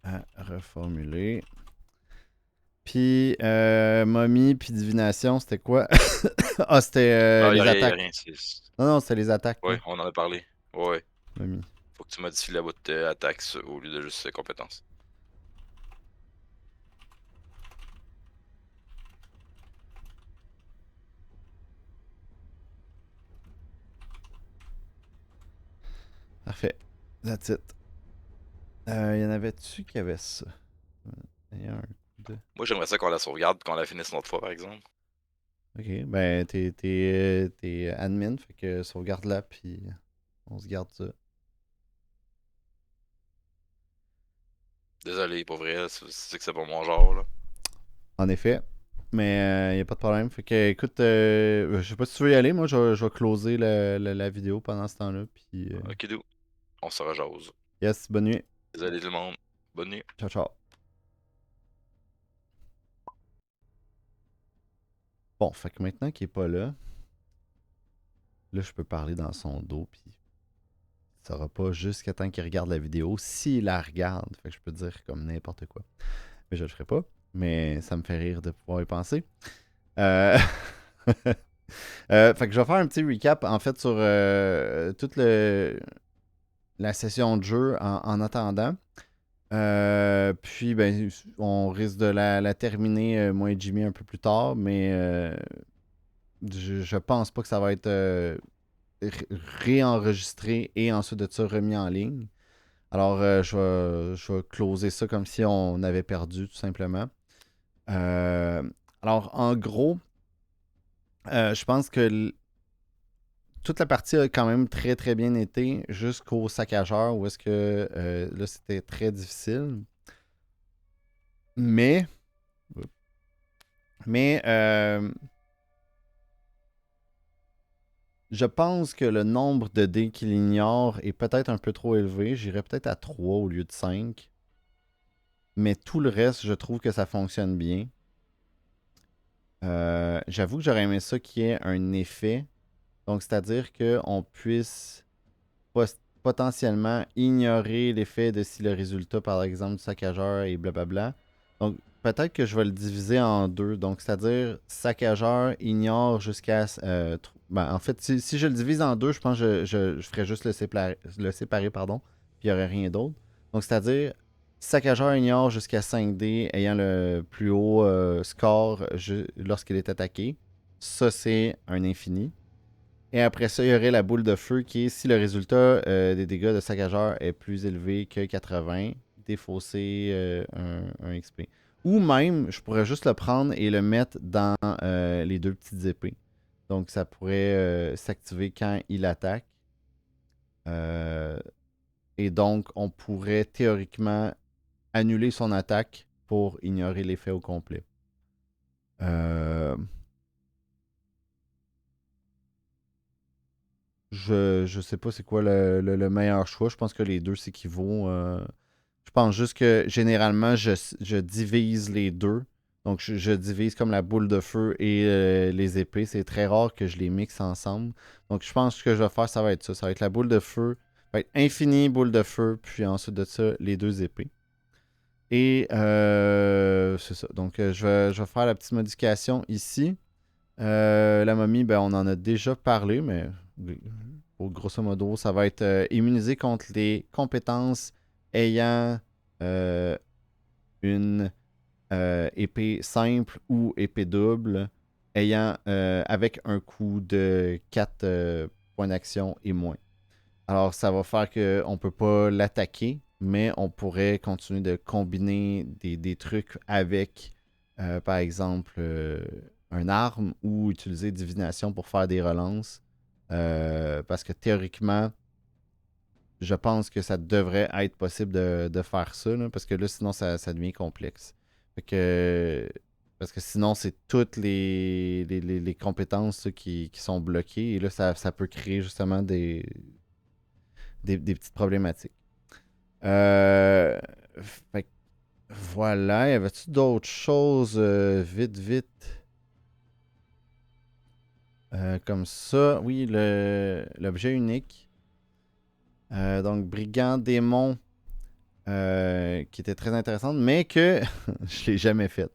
A: À reformuler. Puis, momie, puis divination, c'était quoi? Ah, c'était
B: Ah,
A: les
B: y a
A: attaques.
B: rien.
A: Non, non, c'était les attaques, là.
B: Ouais, on en a parlé. Ouais.
A: Momie.
B: Faut que tu modifies la boîte attaque au lieu de juste compétences.
A: Parfait. That's it. Y en avait-tu qui avait ça? Il y a un coup de...
B: Moi, j'aimerais ça qu'on la sauvegarde et qu'on la finisse une autre fois, par exemple.
A: Ok, ben, t'es admin, fait que sauvegarde-la, puis on se garde ça.
B: Désolé, pour vrai, c'est que c'est pas mon genre, là.
A: En effet. Mais il n'y a pas de problème. Fait que, écoute, je sais pas si tu veux y aller. Moi, je vais closer la vidéo pendant ce temps-là. Puis,
B: Ok, do. On se rejase.
A: yes, bonne nuit.
B: Désolé tout le monde. Bonne nuit.
A: Ciao, ciao. Bon, fait que maintenant qu'il est pas là, je peux parler dans son dos. Puis, ça sera pas jusqu'à temps qu'il regarde la vidéo. S'il la regarde, fait que je peux dire comme n'importe quoi. Mais je le ferai pas. Mais ça me fait rire de pouvoir y penser. Euh... fait que je vais faire un petit recap en fait sur toute la session de jeu en attendant. Puis ben, on risque de la terminer, moi et Jimmy, un peu plus tard, mais je pense pas que ça va être réenregistré et ensuite de ça remis en ligne. Alors je vais closer ça comme si on avait perdu tout simplement. Euh, alors en gros, je pense que toute la partie a quand même très très bien été jusqu'au saccageur où est-ce que là c'était très difficile. Mais, mais je pense que le nombre de dés qu'il ignore est peut-être un peu trop élevé. J'irais peut-être à 3 au lieu de 5. Mais tout le reste, je trouve que ça fonctionne bien. J'avoue que j'aurais aimé ça qu'il y ait un effet. Donc, c'est-à-dire qu'on puisse potentiellement ignorer l'effet de si le résultat, par exemple, du saccageur est blablabla. Donc, peut-être que je vais le diviser en deux. Donc, c'est-à-dire, saccageur ignore jusqu'à... ben, en fait, si je le divise en deux, je pense que je ferais juste le séparer, pardon, puis il n'y aurait rien d'autre. Donc, c'est-à-dire, saccageur ignore jusqu'à 5D ayant le plus haut score lorsqu'il est attaqué. Ça, c'est un infini. Et après ça, il y aurait la boule de feu qui est si le résultat des dégâts de saccageur est plus élevé que 80, défausser un XP. Ou même, je pourrais juste le prendre et le mettre dans les deux petites épées. Donc, ça pourrait s'activer quand il attaque. Euh, et donc, on pourrait théoriquement annuler son attaque pour ignorer l'effet au complet. Je sais pas c'est quoi le meilleur choix. Je pense que les deux s'équivaut. Je pense juste que généralement, je divise les deux. Donc, je divise comme la boule de feu et les épées. C'est très rare que je les mixe ensemble. Donc, je pense que ce que je vais faire, ça va être ça. Ça va être la boule de feu. Ça va être infini boule de feu. Puis ensuite de ça, les deux épées. Et c'est ça. Donc, je vais faire la petite modification ici. La momie, ben, on en a déjà parlé, mais grosso modo, ça va être immunisé contre les compétences ayant une épée simple ou épée double, ayant avec un coût de 4 points d'action et moins. Alors, ça va faire qu'on ne peut pas l'attaquer, mais on pourrait continuer de combiner des trucs avec, par exemple, un arme ou utiliser divination pour faire des relances. Parce que théoriquement, je pense que ça devrait être possible de faire ça, là, parce que là, sinon, ça devient complexe. Fait que, parce que sinon, c'est toutes les compétences là, qui sont bloquées. Et là, ça peut créer justement des petites problématiques. Fait que voilà. Y avait-tu d'autres choses vite, vite comme ça? Oui, l'objet unique. Donc, brigand démon qui était très intéressante, mais que je l'ai jamais fait.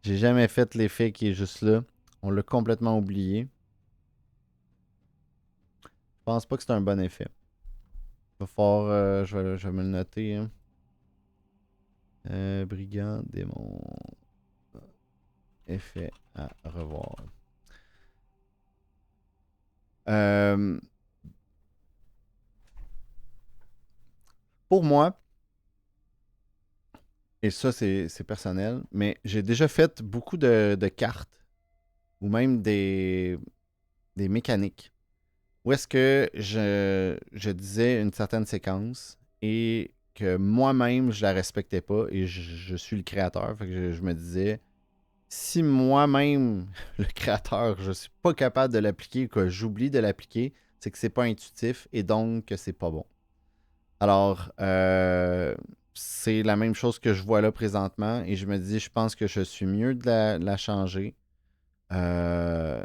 A: J'ai jamais fait l'effet qui est juste là. On l'a complètement oublié. Je pense pas que c'est un bon effet. Va falloir, je vais me le noter. Hein. Brigand démon. Effet à revoir. Pour moi, et ça c'est personnel, mais j'ai déjà fait beaucoup de cartes ou même des mécaniques où est-ce que je disais une certaine séquence et que moi-même je la respectais pas et je suis le créateur. Fait que je me disais si moi-même, le créateur, je suis pas capable de l'appliquer ou que j'oublie de l'appliquer, c'est que c'est pas intuitif et donc que c'est pas bon. Alors, c'est la même chose que je vois là présentement et je me dis, je pense que je suis mieux de la changer euh,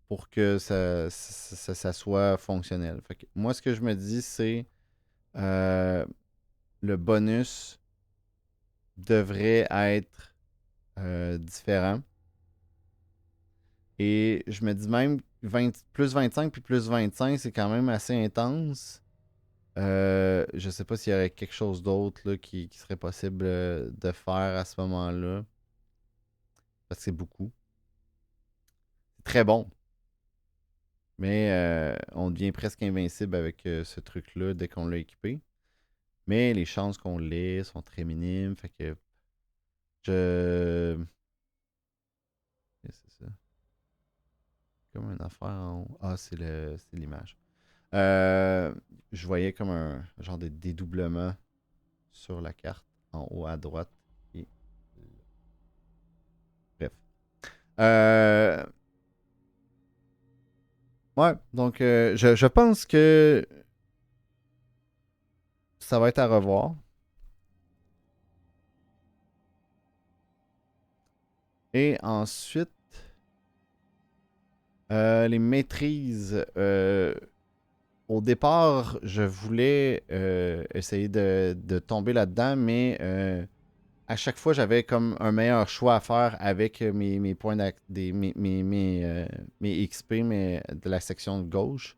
A: pour que ça soit fonctionnel. Fait que moi, ce que je me dis, c'est euh, le bonus devrait être différent. Et je me dis même plus 25 puis plus 25, c'est quand même assez intense. Je sais pas s'il y aurait quelque chose d'autre là, qui serait possible de faire à ce moment-là. Parce que c'est beaucoup. C'est très bon. Mais on devient presque invincible avec ce truc-là dès qu'on l'a équipé. Mais les chances qu'on l'ait sont très minimes. Fait que je. Qu'est-ce que c'est ça? Comme une affaire en haut. Ah, c'est l'image. Euh, je voyais comme un genre de dédoublement sur la carte en haut à droite. Et... Bref. Euh, ouais, donc je pense que ça va être à revoir. Et ensuite, les maîtrises. Au départ, je voulais essayer de tomber là-dedans, mais à chaque fois, j'avais comme un meilleur choix à faire avec mes points mes XP mais de la section de gauche.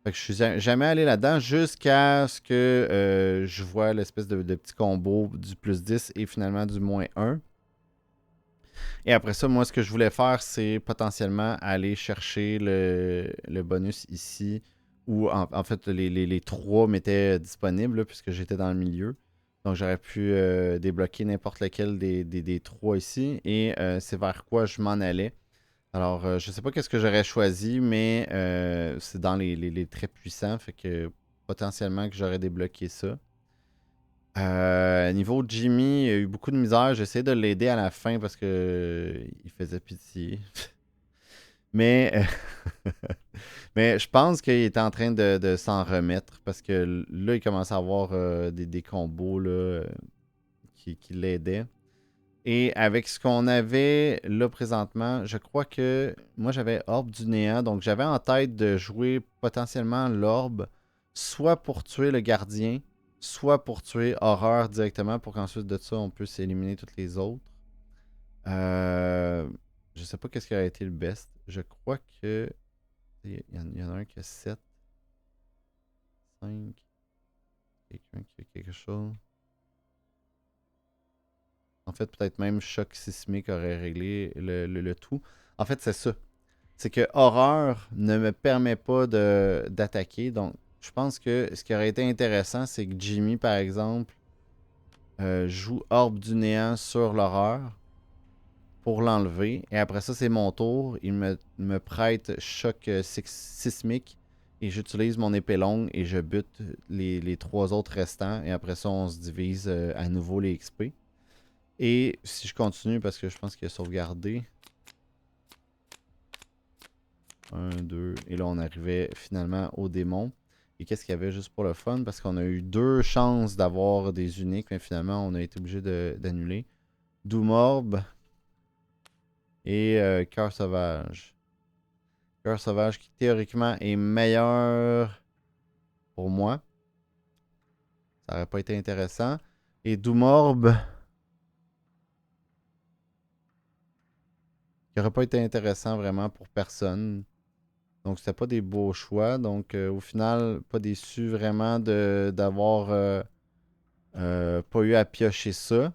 A: Fait que je suis jamais allé là-dedans jusqu'à ce que je vois l'espèce de petit combo du plus 10 et finalement du moins 1. Et après ça, moi, ce que je voulais faire, c'est potentiellement aller chercher le bonus ici, où en fait, les trois m'étaient disponibles, là, puisque j'étais dans le milieu. Donc, j'aurais pu débloquer n'importe lequel des trois ici, et c'est vers quoi je m'en allais. Alors, je sais pas qu'est-ce que j'aurais choisi, mais c'est dans les très puissants, fait que potentiellement que j'aurais débloqué ça. Niveau Jimmy, il a eu beaucoup de misère. J'ai essayé de l'aider à la fin parce que il faisait pitié. Mais, mais je pense qu'il était en train de s'en remettre parce que là, il commençait à avoir des combos là, qui l'aidaient. Et avec ce qu'on avait là présentement, je crois que moi j'avais Orbe du Néant. Donc j'avais en tête de jouer potentiellement l'Orbe, soit pour tuer le gardien, soit pour tuer Horreur directement, pour qu'ensuite de ça on puisse éliminer toutes les autres. Euh, je sais pas qu'est-ce qui aurait été le best. Je crois que. Il y en a un qui a 7, 5. Quelqu'un qui a quelque chose. En fait, peut-être même choc sismique aurait réglé le tout. En fait, c'est ça. C'est que horreur ne me permet pas d'attaquer. Donc, je pense que ce qui aurait été intéressant, c'est que Jimmy, par exemple, joue Orbe du Néant sur l'horreur pour l'enlever. Et après ça, c'est mon tour. Il me prête choc sismique. Et j'utilise mon épée longue et je bute les trois autres restants. Et après ça, on se divise à nouveau les XP. Et si je continue, parce que je pense qu'il a sauvegardé. 1, 2. Et là, on arrivait finalement au démon. Et qu'est-ce qu'il y avait juste pour le fun? Parce qu'on a eu deux chances d'avoir des uniques, mais finalement, on a été obligé d'annuler. Doomorb et Cœur Sauvage. Cœur Sauvage qui théoriquement est meilleur pour moi. Ça aurait pas été intéressant. Et Doomorb qui aurait pas été intéressant vraiment pour personne. Donc, c'était pas des beaux choix. Donc, au final, pas déçu vraiment d'avoir pas eu à piocher ça.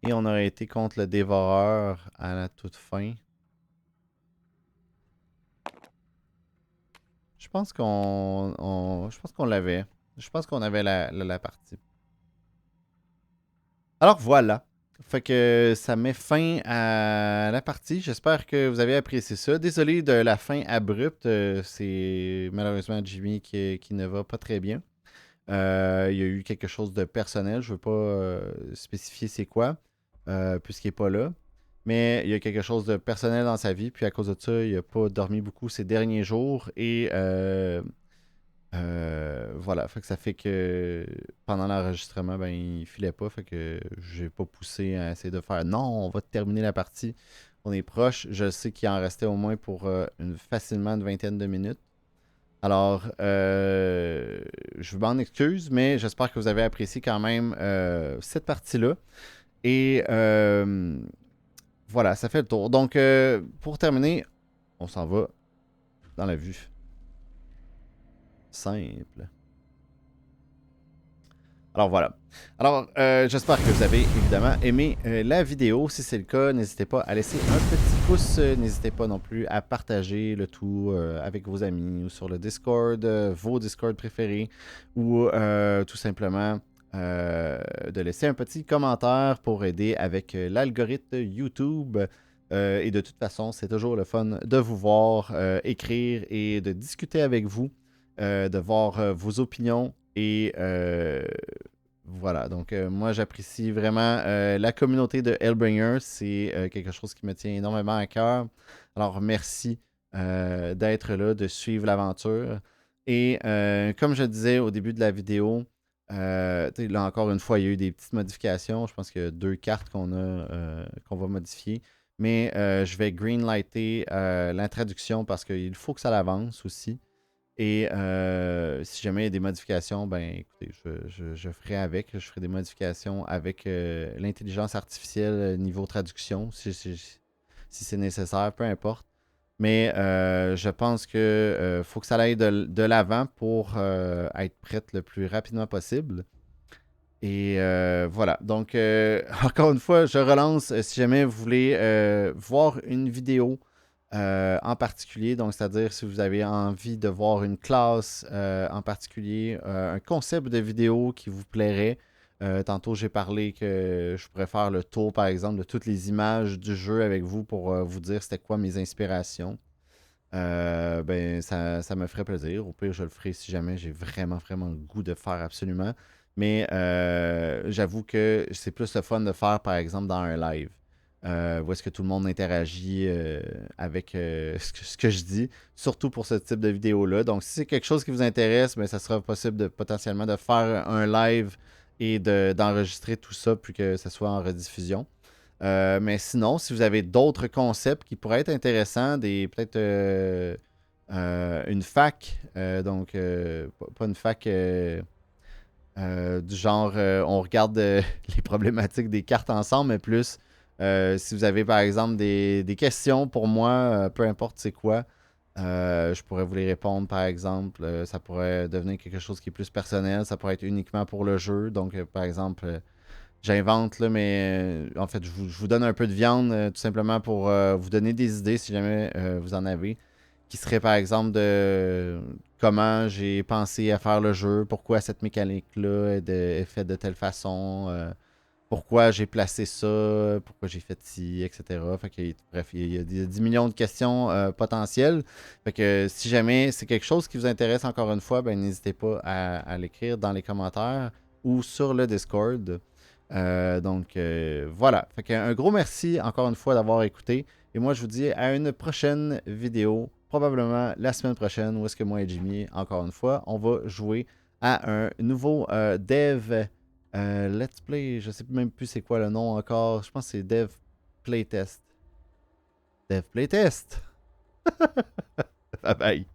A: Et on aurait été contre le dévoreur à la toute fin. Je pense qu'on l'avait. Je pense qu'on avait la partie. Alors voilà. Fait que ça met fin à la partie. J'espère que vous avez apprécié ça. Désolé de la fin abrupte. C'est malheureusement Jimmy qui ne va pas très bien. Il y a eu quelque chose de personnel. Je ne veux pas spécifier c'est quoi. puisqu'il n'est pas là. Mais il y a quelque chose de personnel dans sa vie, puis à cause de ça, il n'a pas dormi beaucoup ces derniers jours. Et voilà, fait que ça fait que pendant l'enregistrement, ben il filait pas, fait que j'ai pas poussé à essayer de faire non, on va terminer la partie. On est proche. Je sais qu'il en restait au moins pour facilement une vingtaine de minutes. Alors, je m'en excuse, mais j'espère que vous avez apprécié quand même cette partie-là. Et voilà, ça fait le tour. Donc, pour terminer, on s'en va dans la vue. Simple. Alors voilà. Alors, j'espère que vous avez évidemment aimé la vidéo. Si c'est le cas, n'hésitez pas à laisser un petit pouce. N'hésitez pas non plus à partager le tout avec vos amis ou sur le Discord, vos Discord préférés, ou tout simplement de laisser un petit commentaire pour aider avec l'algorithme YouTube. Et de toute façon, c'est toujours le fun de vous voir écrire et de discuter avec vous, de voir vos opinions. Et voilà, donc moi j'apprécie vraiment la communauté de Hellbringer. C'est quelque chose qui me tient énormément à cœur. Alors merci d'être là, de suivre l'aventure. Et comme je disais au début de la vidéo, là encore une fois, il y a eu des petites modifications. Je pense qu'il y a 2 cartes qu'on va modifier. Mais je vais greenlighter l'introduction parce qu'il faut que ça l'avance aussi. Et si jamais il y a des modifications, ben écoutez, je ferai avec. Je ferai des modifications avec l'intelligence artificielle niveau traduction, si c'est nécessaire, peu importe. Mais je pense que faut que ça aille de l'avant pour être prête le plus rapidement possible. Et voilà. Donc, encore une fois, je relance. Si jamais vous voulez voir une vidéo en particulier, donc c'est-à-dire si vous avez envie de voir une classe en particulier, un concept de vidéo qui vous plairait. Tantôt, j'ai parlé que je pourrais faire le tour, par exemple, de toutes les images du jeu avec vous pour vous dire c'était quoi mes inspirations. Ben, ça me ferait plaisir. Au pire, je le ferai si jamais j'ai vraiment, vraiment le goût de faire absolument. Mais j'avoue que c'est plus le fun de faire, par exemple, dans un live. Où est-ce que tout le monde interagit avec ce que je dis, surtout pour ce type de vidéo-là. Donc, si c'est quelque chose qui vous intéresse, ben, ça sera possible potentiellement de faire un live et d'enregistrer tout ça, puis que ça soit en rediffusion. Mais sinon, si vous avez d'autres concepts qui pourraient être intéressants, peut-être une fac, donc pas une fac du genre on regarde les problématiques des cartes ensemble, mais plus si vous avez par exemple des questions pour moi, peu importe c'est quoi, je pourrais vous les répondre par exemple. Ça pourrait devenir quelque chose qui est plus personnel, ça pourrait être uniquement pour le jeu. Donc par exemple, j'invente là, mais en fait, je vous donne un peu de viande tout simplement pour vous donner des idées si jamais vous en avez. Qui serait par exemple de comment j'ai pensé à faire le jeu, pourquoi cette mécanique-là est faite de telle façon, pourquoi j'ai placé ça, pourquoi j'ai fait ci, etc. Fait que, bref, il y a 10 millions de questions potentielles. Fait que si jamais c'est quelque chose qui vous intéresse encore une fois, ben n'hésitez pas à l'écrire dans les commentaires ou sur le Discord. Donc voilà. Fait qu'un gros merci encore une fois d'avoir écouté. Et moi je vous dis à une prochaine vidéo, probablement la semaine prochaine, où est-ce que moi et Jimmy, encore une fois, on va jouer à un nouveau Dev Let's Play. Je sais même plus c'est quoi le nom encore. Je pense que c'est Dev Playtest. Dev Playtest! Bye bye.